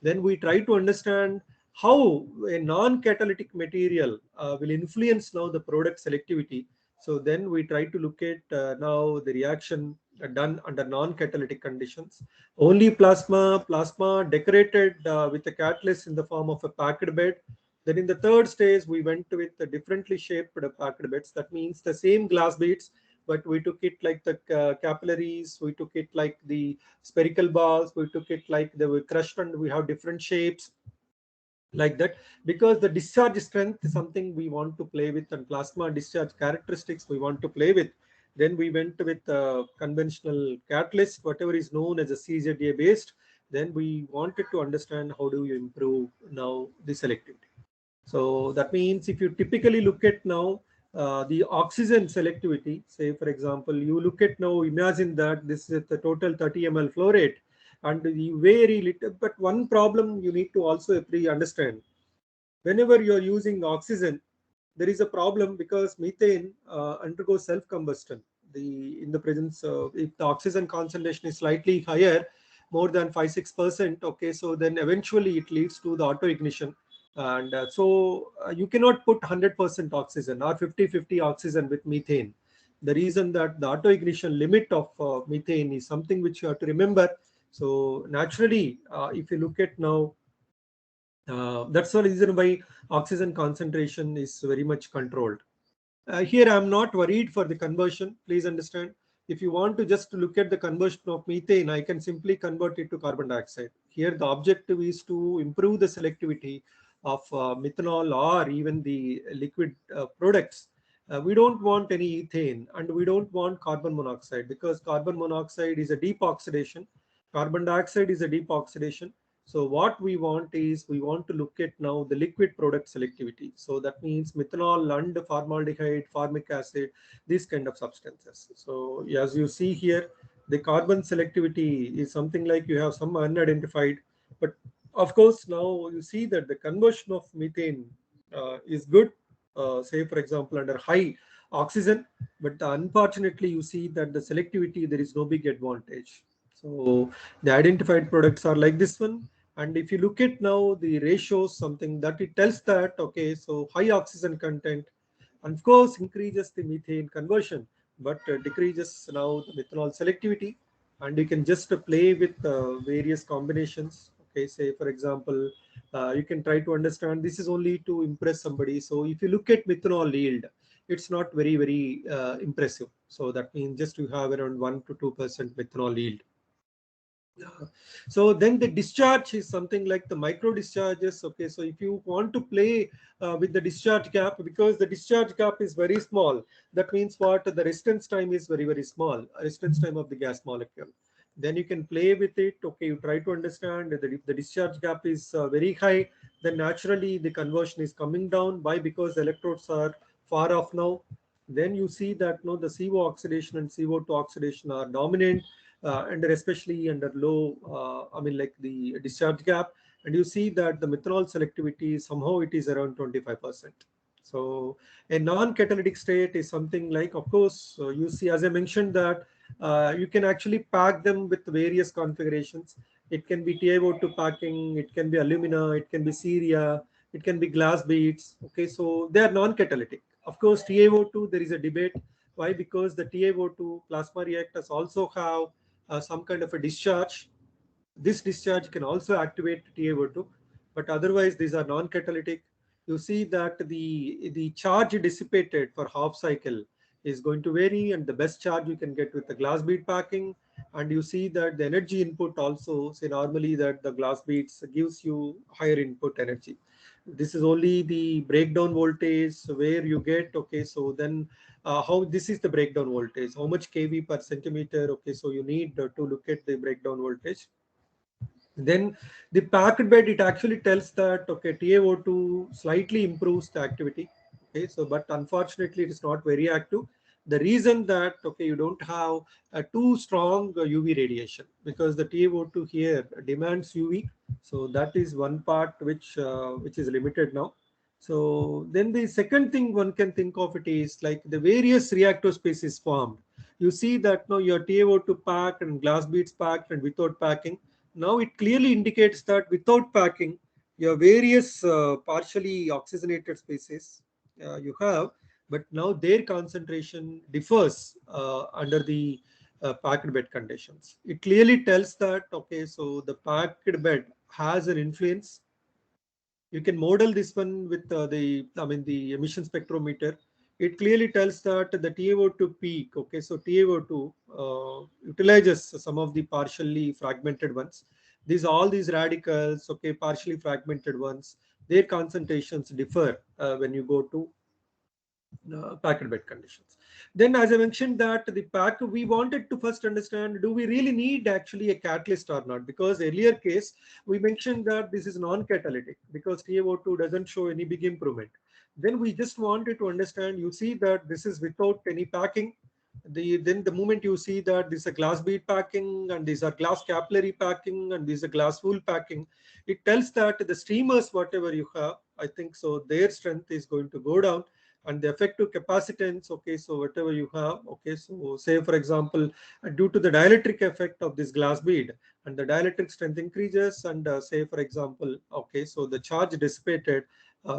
Then we try to understand how a non-catalytic material will influence now the product selectivity. So then we try to look at now the reaction done under non-catalytic conditions. Only plasma decorated with a catalyst in the form of a packed bed. Then in the third stage, we went with the differently shaped packed beds. That means the same glass beads, but we took it like the capillaries, we took it like the spherical balls, we took it like they were crushed and we have different shapes like that, because the discharge strength is something we want to play with, and plasma discharge characteristics we want to play with. Then we went with conventional catalyst, whatever is known as a CZA based. Then we wanted to understand how do you improve now the selectivity. So that means if you typically look at now the oxygen selectivity, say for example, you look at now, imagine that this is the total 30 ml flow rate, and the very little, but one problem you need to also understand. Whenever you are using oxygen, there is a problem because methane undergoes self-combustion. In the presence, if the oxygen concentration is slightly higher, more than 5-6%, okay, so then eventually it leads to the auto ignition. And you cannot put 100% oxygen or 50-50 oxygen with methane. The reason that the auto ignition limit of methane is something which you have to remember. So naturally, if you look at now, that's the reason why oxygen concentration is very much controlled. Here I'm not worried for the conversion. Please understand. If you want to just look at the conversion of methane, I can simply convert it to carbon dioxide. Here the objective is to improve the selectivity of methanol or even the liquid products. We don't want any ethane and we don't want carbon monoxide, because carbon monoxide is a deep oxidation. Carbon dioxide is a deep oxidation. So what we want is, we want to look at now the liquid product selectivity. So that means methanol and formaldehyde, formic acid, these kind of substances. So as you see here, the carbon selectivity is something like you have some unidentified, but of course now you see that the conversion of methane is good, say for example under high oxygen, but unfortunately you see that the selectivity, there is no big advantage. So the identified products are like this one. And if you look at now the ratios, something that it tells that, okay, so high oxygen content, of course, increases the methane conversion, but decreases now the methanol selectivity. And you can just play with various combinations. Okay, say for example, you can try to understand, this is only to impress somebody. So if you look at methanol yield, it's not very impressive. So that means just you have around 1 to 2% methanol yield. So then the discharge is something like the micro discharges. Okay, so if you want to play with the discharge gap, because the discharge gap is very small, that means what, the resistance time is very small, resistance time of the gas molecule. Then you can play with it. Okay, you try to understand that if the discharge gap is very high, then naturally the conversion is coming down. Why? Because the electrodes are far off now. Then you see that no, the CO oxidation and CO2 oxidation are dominant, and especially under low, I mean like the discharge gap. And you see that the methanol selectivity, somehow it is around 25%. So a non-catalytic state is something like, of course, you see, as I mentioned, that you can actually pack them with various configurations. It can be TiO2 packing, it can be alumina, it can be ceria, it can be glass beads. Okay, so they are non-catalytic. Of course, TiO2, there is a debate. Why? Because the TiO2 plasma reactors also have some kind of a discharge. This discharge can also activate TiO2, but otherwise these are non-catalytic. You see that the charge dissipated for half cycle is going to vary, and the best charge you can get with the glass bead packing. And you see that the energy input also, say normally that the glass beads gives you higher input energy. This is only the breakdown voltage where you get, okay, so then how this is the breakdown voltage, how much kV per centimeter. Okay, so you need to look at the breakdown voltage. Then the packed bed, it actually tells that, okay, TaO2 slightly improves the activity. Okay, so but unfortunately it is not very active. The reason that, okay, you don't have a too strong UV radiation, because the TaO2 here demands UV. So that is one part which is limited now. So then the second thing one can think of it is like the various reactor species formed. You see that now your TaO2 packed and glass beads packed and without packing. Now it clearly indicates that without packing, your various partially oxygenated species you have, but now their concentration differs under the packed bed conditions. It clearly tells that, okay, so the packed bed has an influence. You can model this one with the emission spectrometer. It clearly tells that the TiO2 peak, okay, so TiO2 utilizes some of the partially fragmented ones. All these radicals, okay, partially fragmented ones, their concentrations differ when you go to packed bed conditions. Then, as I mentioned, that the pack, we wanted to first understand, do we really need actually a catalyst or not? Because earlier case we mentioned that this is non-catalytic because TiO2 doesn't show any big improvement. Then we just wanted to understand, you see that this is without any packing. Then the moment you see that this is a glass bead packing and these are glass capillary packing and these are glass wool packing, it tells that the streamers whatever you have, I think so, their strength is going to go down, and the effective capacitance, okay, so whatever you have, okay, so say for example, due to the dielectric effect of this glass bead, and the dielectric strength increases, and say for example, okay, so the charge dissipated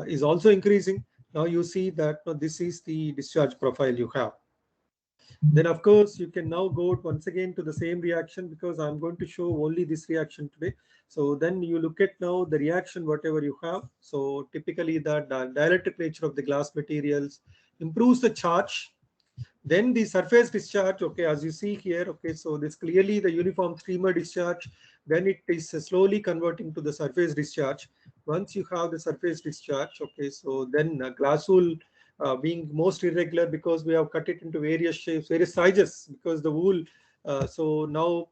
is also increasing. Now you see that this is the discharge profile you have. Then of course you can now go once again to the same reaction, because I'm going to show only this reaction today. So then you look at now the reaction whatever you have. So typically the dielectric nature of the glass materials improves the charge. Then the surface discharge, okay, as you see here, okay, so this clearly the uniform streamer discharge, then it is slowly converting to the surface discharge. Once you have the surface discharge, okay, so then glass wool being most irregular, because we have cut it into various shapes, various sizes, because the wool, so now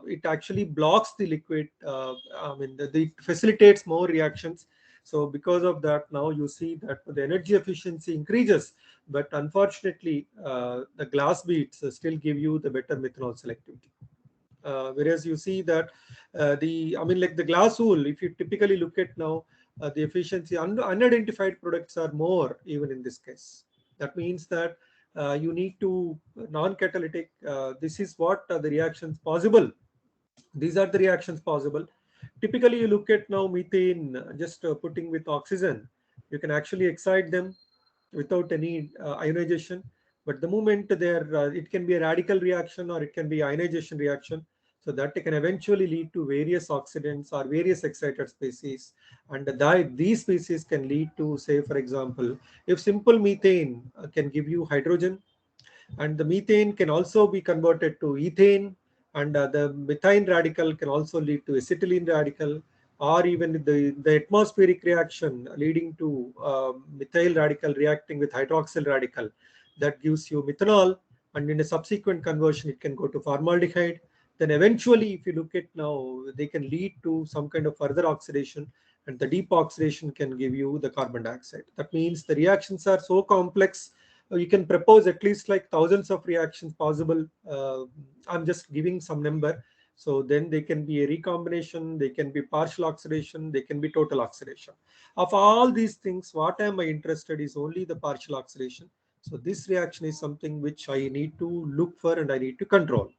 it actually blocks the liquid, it facilitates more reactions. So because of that, now you see that the energy efficiency increases, but unfortunately the glass beads still give you the better methanol selectivity. Whereas you see that like the glass wool, if you typically look at now, the efficiency, unidentified products are more even in this case. That means that you need to non-catalytic, this is what the reactions possible. These are the reactions possible. Typically you look at now methane, just putting with oxygen, you can actually excite them without any ionization. But the moment there, it can be a radical reaction or it can be ionization reaction. So that can eventually lead to various oxidants or various excited species. And these species can lead to, say, for example, if simple methane can give you hydrogen, and the methane can also be converted to ethane, and the methane radical can also lead to acetylene radical, or even the atmospheric reaction leading to methyl radical reacting with hydroxyl radical, that gives you methanol, and in a subsequent conversion it can go to formaldehyde. Then eventually if you look at now, they can lead to some kind of further oxidation, and the deep oxidation can give you the carbon dioxide. That means the reactions are so complex, you can propose at least like thousands of reactions possible. I'm just giving some number. So then they can be a recombination, they can be partial oxidation, they can be total oxidation. Of all these things, what am I interested is only the partial oxidation. So this reaction is something which I need to look for and I need to control.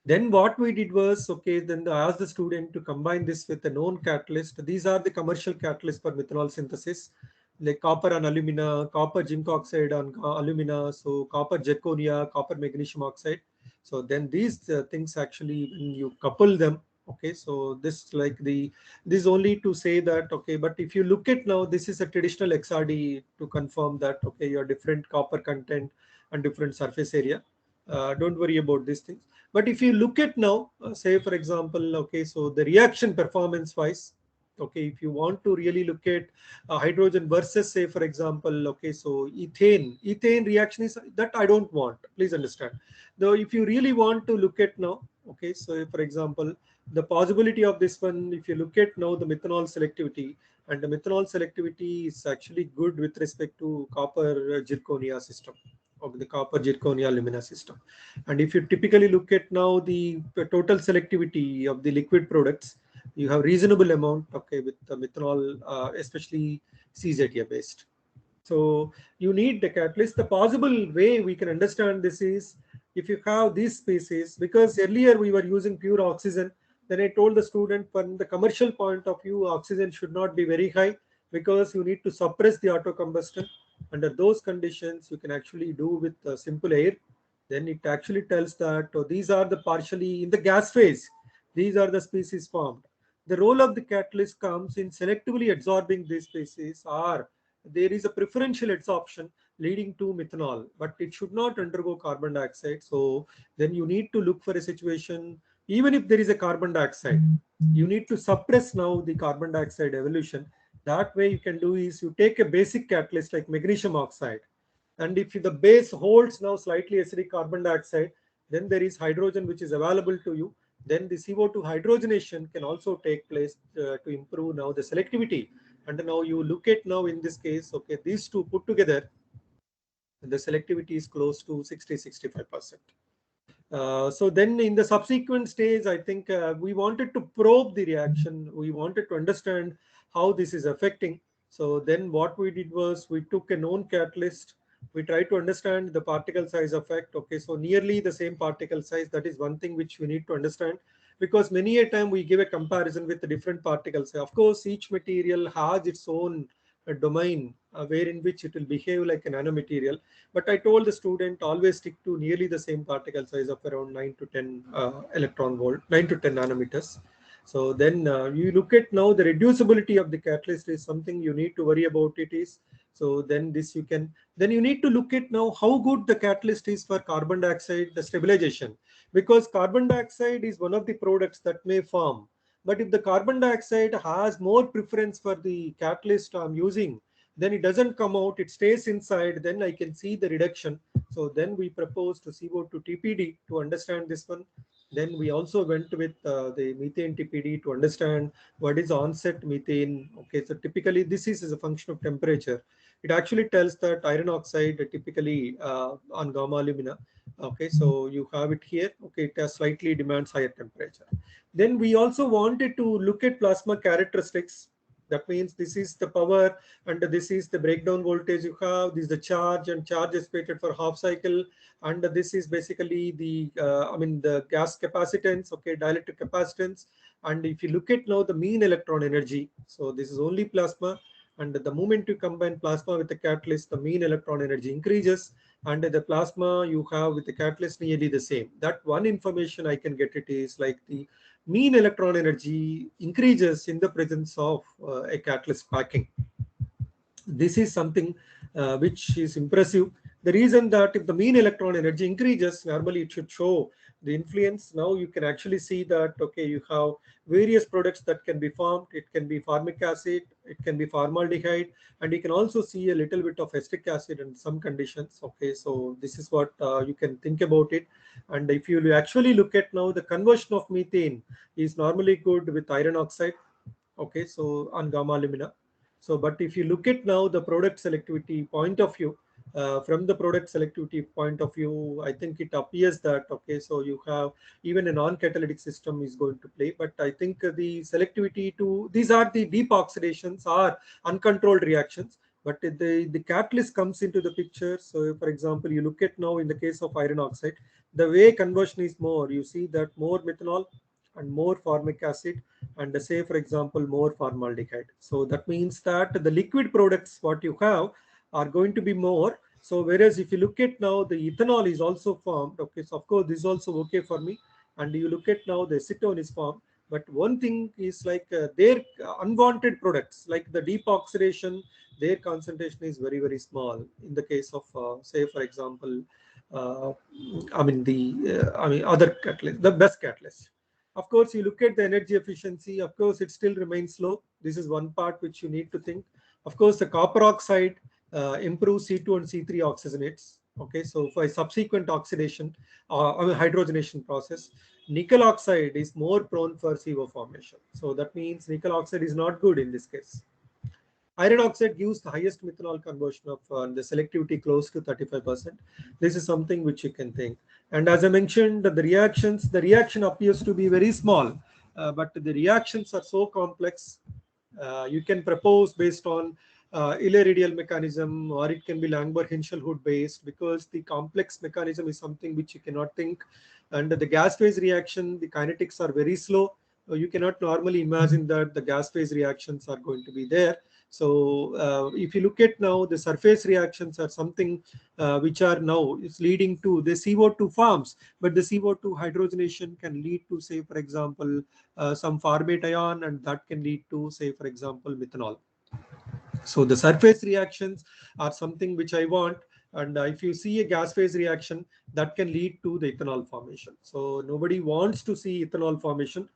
Then what we did was, okay, then I asked the student to combine this with a known catalyst. These are the commercial catalysts for methanol synthesis, like copper and alumina, copper zinc oxide and alumina, so copper zirconia, copper magnesium oxide. So then these things actually, when you couple them, okay, so this only to say that, okay, but if you look at now, this is a traditional XRD to confirm that, okay, your different copper content and different surface area. Don't worry about these things. But if you look at now, say for example, okay, so the reaction performance wise, okay, if you want to really look at hydrogen versus, say for example, okay, so ethane reaction is that I don't want, please understand. Though if you really want to look at now, okay, so for example, the possibility of this one, if you look at now the methanol selectivity, and the methanol selectivity is actually good with respect to copper zirconia system, of the copper zirconia alumina system. And if you typically look at now the total selectivity of the liquid products, you have reasonable amount, okay, with the methanol, especially CZA based. So you need the catalyst. The possible way we can understand this is if you have these species, because earlier we were using pure oxygen. Then I told the student, from the commercial point of view, oxygen should not be very high, because you need to suppress the auto combustion. Under those conditions, you can actually do with simple air. Then it actually tells that these are the partially in the gas phase, these are the species formed. The role of the catalyst comes in selectively absorbing these species, or there is a preferential adsorption leading to methanol, but it should not undergo carbon dioxide. So then you need to look for a situation, even if there is a carbon dioxide, you need to suppress now the carbon dioxide evolution. That way you can do is you take a basic catalyst like magnesium oxide, and if the base holds now slightly acidic carbon dioxide, then there is hydrogen which is available to you. Then the CO2 hydrogenation can also take place to improve now the selectivity. And now you look at now in this case, okay, these two put together, the selectivity is close to 60-65%. So then in the subsequent stage, I think we wanted to probe the reaction. We wanted to understand how this is affecting. So then what we did was we took a known catalyst. We tried to understand the particle size effect. Okay, so nearly the same particle size. That is one thing which we need to understand, because many a time we give a comparison with the different particles. Of course, each material has its own domain wherein which it will behave like a nanomaterial. But I told the student always stick to nearly the same particle size of around 9 to 10 electron volt, 9 to 10 nanometers. So then you look at now the reducibility of the catalyst is something you need to worry about it is. So then this you can, then you need to look at now how good the catalyst is for carbon dioxide, the stabilization, because carbon dioxide is one of the products that may form. But if the carbon dioxide has more preference for the catalyst I'm using, then it doesn't come out, it stays inside, then I can see the reduction. So then we proposed to CO2 TPD to understand this one. Then we also went with the methane TPD to understand what is onset methane. Okay, so typically this is as a function of temperature. It actually tells that iron oxide typically on gamma alumina. Okay, so you have it here. Okay, it has slightly demands higher temperature. Then we also wanted to look at plasma characteristics. That means this is the power and this is the breakdown voltage you have. This is the charge, and charge is weighted for half cycle. And this is basically the the gas capacitance, okay, dielectric capacitance. And if you look at now the mean electron energy, so this is only plasma, and the moment you combine plasma with the catalyst, the mean electron energy increases, and the plasma you have with the catalyst nearly the same. That one information I can get it is like the mean electron energy increases in the presence of a catalyst packing. This is something which is impressive. The reason that if the mean electron energy increases, normally it should show the influence. Now you can actually see that, okay, you have various products that can be formed. It can be formic acid, it can be formaldehyde, and you can also see a little bit of acetic acid in some conditions. Okay, so this is what you can think about it. And if you actually look at now, the conversion of methane is normally good with iron oxide. Okay, so on gamma alumina. So, but if you look at now the product selectivity point of view, from the product selectivity point of view, I think it appears that, okay, so you have even a non-catalytic system is going to play. But I think the selectivity to, these are the deep oxidations or uncontrolled reactions. But the catalyst comes into the picture. So, for example, you look at now in the case of iron oxide, the way conversion is more, you see that more methanol and more formic acid, and say for example more formaldehyde. So that means that the liquid products what you have are going to be more. So whereas if you look at now the ethanol is also formed, okay, so of course this is also okay for me. And you look at now the acetone is formed, but one thing is like their unwanted products like the deep oxidation, their concentration is very very small in the case of say for example uh, other catalyst, the best catalyst. Of course, you look at the energy efficiency, of course, it still remains low. This is one part which you need to think. Of course, the copper oxide improves C2 and C3 oxygenates. Okay, so for a subsequent oxidation, hydrogenation process, nickel oxide is more prone for CO formation. So that means nickel oxide is not good in this case. Iron oxide gives the highest methanol conversion of the selectivity close to 35%. This is something which you can think. And as I mentioned, the reaction appears to be very small, but the reactions are so complex. You can propose based on Illy-radial mechanism, or it can be Langmuir-Hinshelwood based, because the complex mechanism is something which you cannot think. And the gas phase reaction, the kinetics are very slow. You cannot normally imagine that the gas phase reactions are going to be there. So if you look at now, the surface reactions are something which are now is leading to the CO2 forms, but the CO2 hydrogenation can lead to, say, for example, some formate ion, and that can lead to, say, for example, methanol. So the surface reactions are something which I want. And if you see a gas phase reaction, that can lead to the ethanol formation. So nobody wants to see ethanol formation.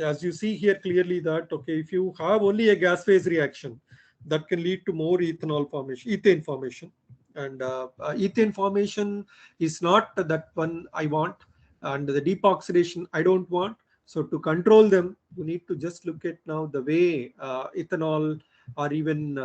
As you see here clearly that, okay, if you have only a gas phase reaction, that can lead to more ethanol formation, ethane formation. And ethane formation is not that one I want, and the deep oxidation I don't want. So to control them, you need to just look at now the way ethanol, or even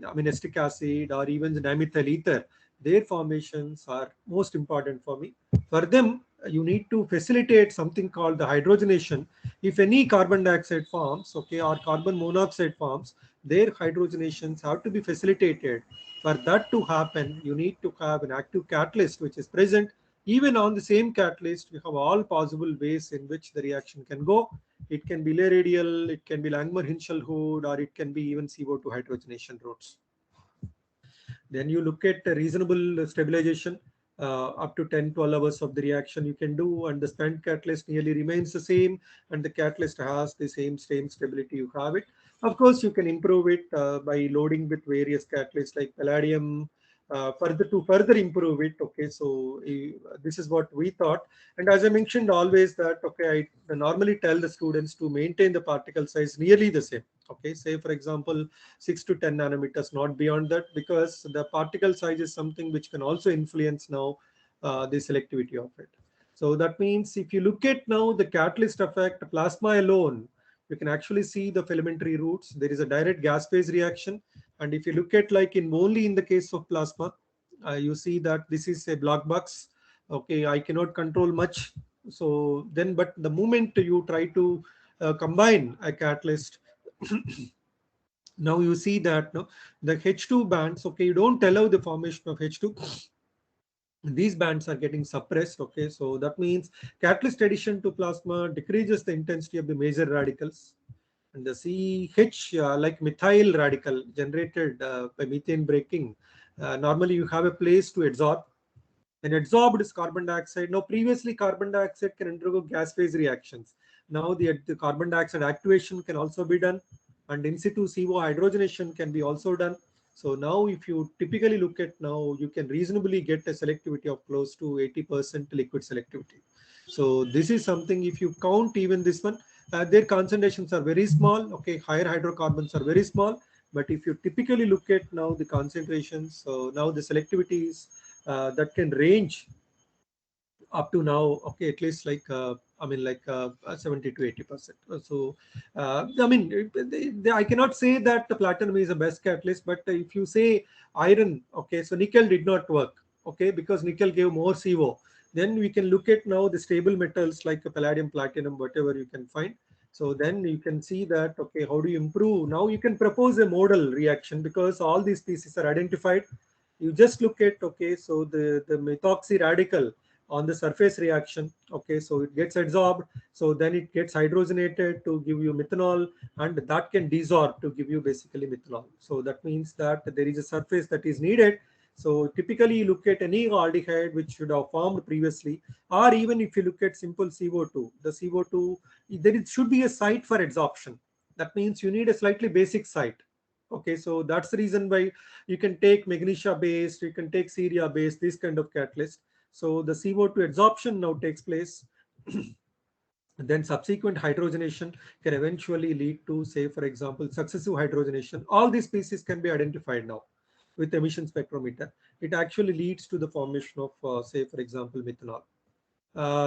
aminostic acid, or even the dimethyl ether, their formations are most important for me. For them, you need to facilitate something called the hydrogenation. If any carbon dioxide forms, okay, or carbon monoxide forms, their hydrogenations have to be facilitated. For that to happen, you need to have an active catalyst which is present. Even on the same catalyst, you have all possible ways in which the reaction can go. It can be radial, it can be Langmuir-Hinshelwood, or it can be even CO2 hydrogenation routes. Then you look at reasonable stabilization. Up to 10-12 hours of the reaction you can do, and the spent catalyst nearly remains the same, and the catalyst has the same stability you have it. Of course, you can improve it by loading with various catalysts like palladium, further improve it. Okay, so this is what we thought. And as I mentioned always that, okay, I normally tell the students to maintain the particle size nearly the same. Okay, say for example 6 to 10 nanometers, not beyond that, because the particle size is something which can also influence now the selectivity of it. So that means if you look at now the catalyst effect, plasma alone, you can actually see the filamentary routes. There is a direct gas phase reaction. And if you look at like in only in the case of plasma, you see that this is a black box. Okay, I cannot control much. So then, but the moment you try to combine a catalyst, now you see that no, the H2 bands, okay, you don't allow the formation of H2. These bands are getting suppressed. Okay, so that means catalyst addition to plasma decreases the intensity of the major radicals. And the CH, like methyl radical generated by methane breaking, normally you have a place to adsorb. When adsorbed is carbon dioxide. Now, previously carbon dioxide can undergo gas phase reactions. Now the carbon dioxide activation can also be done, and in situ CO hydrogenation can be also done. So now if you typically look at now, you can reasonably get a selectivity of close to 80% liquid selectivity. So this is something, if you count even this one, their concentrations are very small. Okay, higher hydrocarbons are very small. But if you typically look at now the concentrations, so now the selectivity is that can range up to now, okay, at least like I mean like 70 to 80%. So I mean I cannot say that the platinum is the best catalyst, but if you say iron, okay, so nickel did not work, okay, because nickel gave more CO. Then we can look at now the stable metals like palladium, platinum, whatever you can find. So then you can see that, okay, how do you improve? Now you can propose a modal reaction because all these species are identified. You just look at, okay, so the methoxy radical on the surface reaction, okay, so it gets adsorbed, so then it gets hydrogenated to give you methanol, and that can desorb to give you basically methanol. So that means that there is a surface that is needed. So typically you look at any aldehyde which should have formed previously, or even if you look at simple CO2, the CO2, should be a site for adsorption. That means you need a slightly basic site. Okay, so that's the reason why you can take magnesia based, you can take ceria based, this kind of catalyst. So the CO2 adsorption now takes place. Then subsequent hydrogenation can eventually lead to, say, for example, successive hydrogenation. All these species can be identified now with emission spectrometer. It actually leads to the formation of, say, for example, methanol.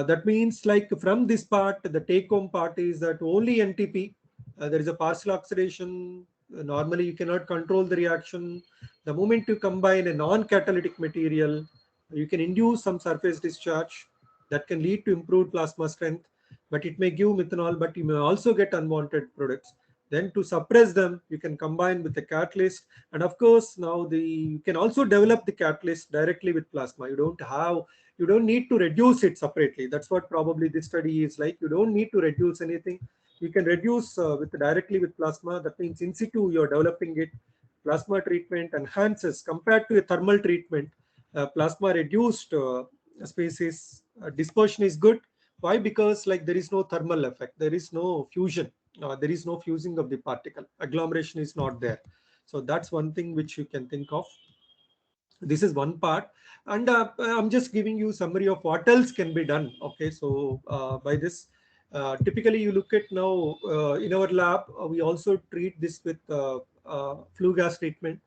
That means like from this part, the take home part is that only NTP, there is a partial oxidation. Normally you cannot control the reaction. The moment you combine a non-catalytic material, you can induce some surface discharge that can lead to improved plasma strength, but it may give methanol, but you may also get unwanted products. Then to suppress them, you can combine with the catalyst. And of course, now you can also develop the catalyst directly with plasma. You don't have You don't need to reduce it separately. That's what probably this study is like. You don't need to reduce anything. You can reduce directly with plasma. That means in situ you're developing it. Plasma treatment enhances compared to a thermal treatment. Plasma reduced species dispersion is good. Why? Because like there is no thermal effect, there is no fusion, there is no fusing of the particle, agglomeration is not there. So that's one thing which you can think of. This is one part, and I'm just giving you summary of what else can be done. Okay, so by this, typically you look at now in our lab, we also treat this with flue gas treatment.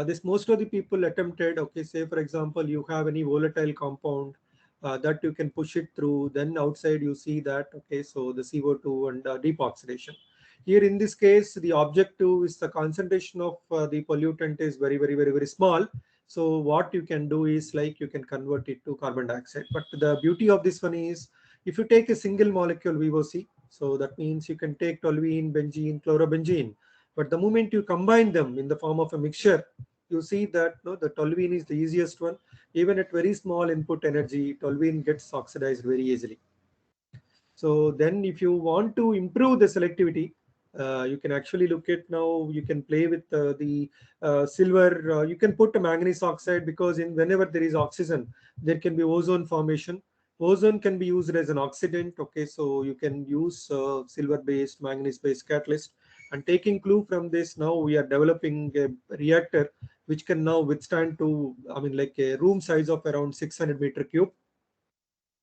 This most of the people attempted. Okay, say for example you have any volatile compound that you can push it through, then outside you see that, okay, so the CO2 and deep oxidation. Here in this case the objective is the concentration of the pollutant is very small. So what you can do is like you can convert it to carbon dioxide. But the beauty of this one is if you take a single molecule VOC, so that means you can take toluene, benzene, chlorobenzene, but the moment you combine them in the form of a mixture, you see that no, the toluene is the easiest one. Even at very small input energy, toluene gets oxidized very easily. So then if you want to improve the selectivity, you can actually look at now, you can play with the silver. You can put a manganese oxide, because in whenever there is oxygen, there can be ozone formation. Ozone can be used as an oxidant. Okay, so you can use silver-based, manganese-based catalyst. And taking clue from this, now we are developing a reactor which can now withstand to, I mean, like a room size of around 600 meter cube.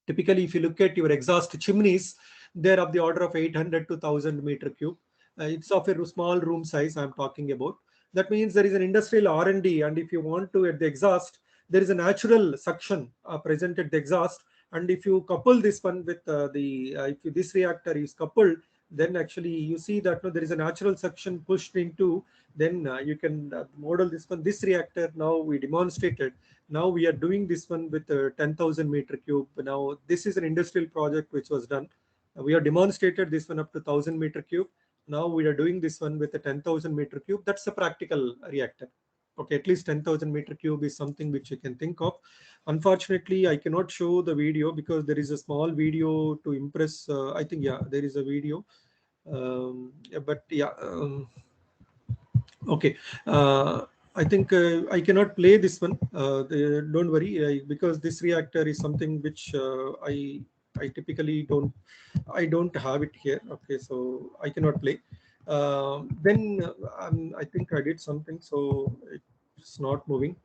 Typically, if you look at your exhaust chimneys, they're of the order of 800 to 1000 meter cube. It's of a small room size I'm talking about. That means there is an industrial R&D, and if you want to at the exhaust, there is a natural suction present at the exhaust. And if you couple this one with if this reactor is coupled, then actually you see that no, there is a natural suction pushed into. Then you can model this one. This reactor now we demonstrated. Now we are doing this one with 10,000 meter cube. Now this is an industrial project which was done. We have demonstrated this one up to 1000 meter cube. Now we are doing this one with a 10,000 meter cube. That's a practical reactor. Okay, at least 10,000 meter cube is something which you can think of. Unfortunately, I cannot show the video because there is a small video to impress. I think, yeah, there is a video. But yeah, okay. I think I cannot play this one. Don't worry, because this reactor is something which I typically don't have it here. Okay, so I cannot play. Then I think I did something, so it's not moving.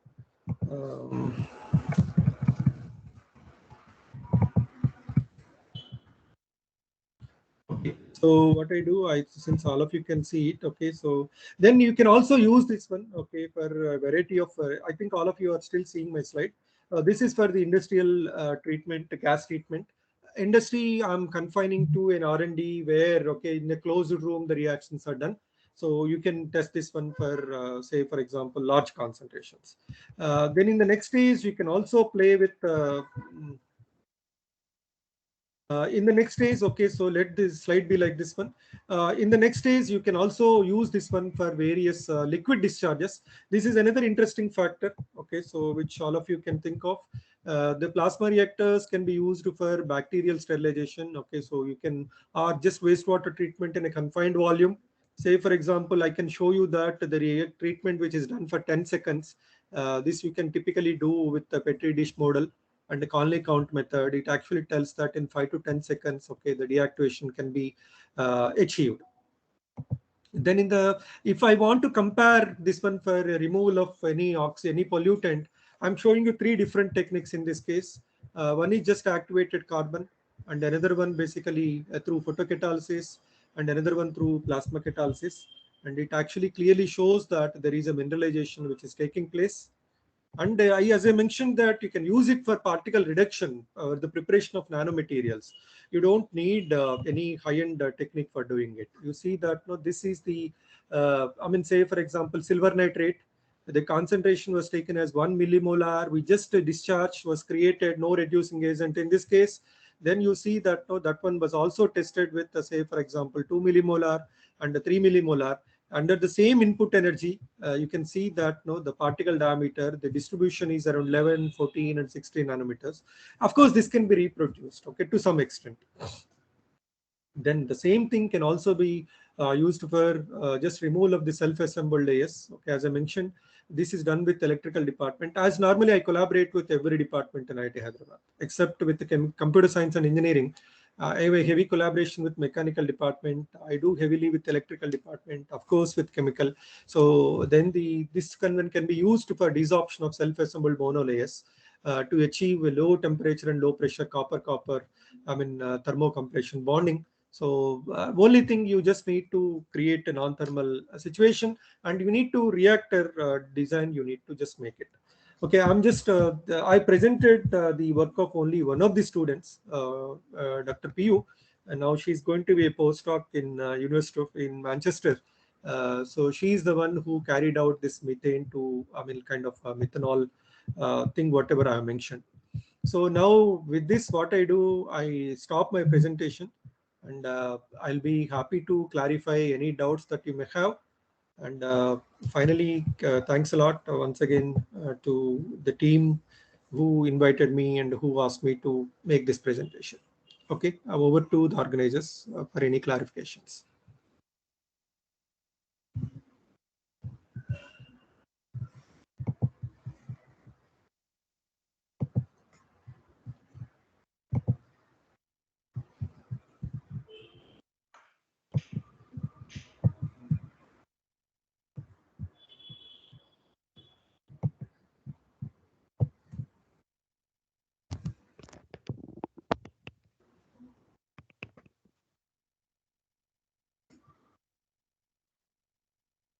Okay, so what I do, since all of you can see it, okay, so then you can also use this one, okay, for a variety of, I think all of you are still seeing my slide. This is for the industrial treatment, gas treatment. Industry, I'm confining to an R&D where, okay, in a closed room, the reactions are done. So you can test this one for, say, for example, large concentrations. Then in the next stage, you can also play with in the next stage, okay, so let this slide be like this one. In the next stage, you can also use this one for various liquid discharges. This is another interesting factor, okay, so which all of you can think of. The plasma reactors can be used for bacterial sterilization, okay, so you can, or just wastewater treatment in a confined volume. Say, for example, I can show you that the treatment which is done for 10 seconds, this you can typically do with the Petri dish model and the Conley count method. It actually tells that in 5 to 10 seconds, okay, the deactivation can be achieved. Then if I want to compare this one for removal of any pollutant, I'm showing you three different techniques in this case. One is just activated carbon, and another one basically through photocatalysis, and another one through plasma catalysis. And it actually clearly shows that there is a mineralization which is taking place. And as I mentioned, that you can use it for particle reduction or the preparation of nanomaterials. You don't need any high-end technique for doing it. You see that no, this is the, I mean, say for example, silver nitrate. The concentration was taken as 1 millimolar. We just discharge was created, no reducing agent in this case. Then you see that no, that one was also tested with, say for example, 2 millimolar and 3 millimolar. Under the same input energy, you can see that the particle diameter, the distribution is around 11, 14, and 16 nanometers. Of course, this can be reproduced, okay, to some extent. Then the same thing can also be used for just removal of the self-assembled layers. Okay, as I mentioned, this is done with electrical department. As normally I collaborate with every department in IIT Hyderabad, except with the computer science and engineering. I have a heavy collaboration with mechanical department. I do heavily with electrical department, of course, with chemical. So then this convent can be used for desorption of self-assembled monolayers to achieve a low temperature and low pressure copper-copper, thermocompression bonding. So only thing, you just need to create a non-thermal situation, and you need to reactor design, you need to just make it. Okay, I'm just, I presented the work of only one of the students, Dr. Piyu, and now she's going to be a postdoc in University in Manchester. So she's the one who carried out this methane to, kind of methanol thing, whatever I mentioned. So now with this, what I do, I stop my presentation, and I'll be happy to clarify any doubts that you may have. And finally, thanks a lot once again to the team who invited me and who asked me to make this presentation. Okay, over to the organizers for any clarifications.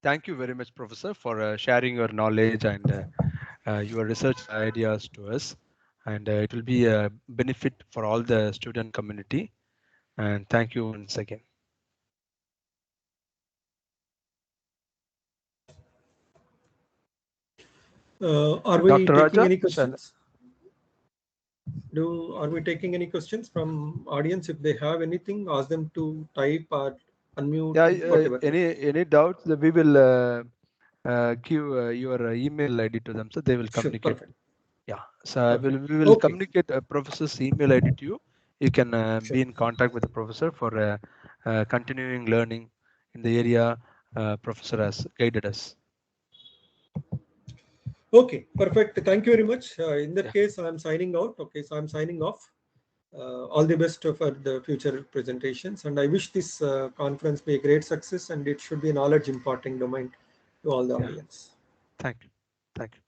Thank you very much, Professor, for sharing your knowledge and your research ideas to us. And it will be a benefit for all the student community. And thank you once again. Are we Dr. taking Raja? any questions? Are we taking any questions from audience? If they have anything, ask them to type or unmute, whatever. Any doubts? We will give your email ID to them, so they will communicate. Sure, perfect. Yeah, so we will communicate a professor's email ID to you. You can be in contact with the professor for continuing learning in the area professor has guided us. Okay, perfect. Thank you very much. In that case, I'm signing out. Okay, so I'm signing off. All the best for the future presentations, and I wish this conference be a great success, and it should be a knowledge imparting domain to all the audience. Thank you. Thank you.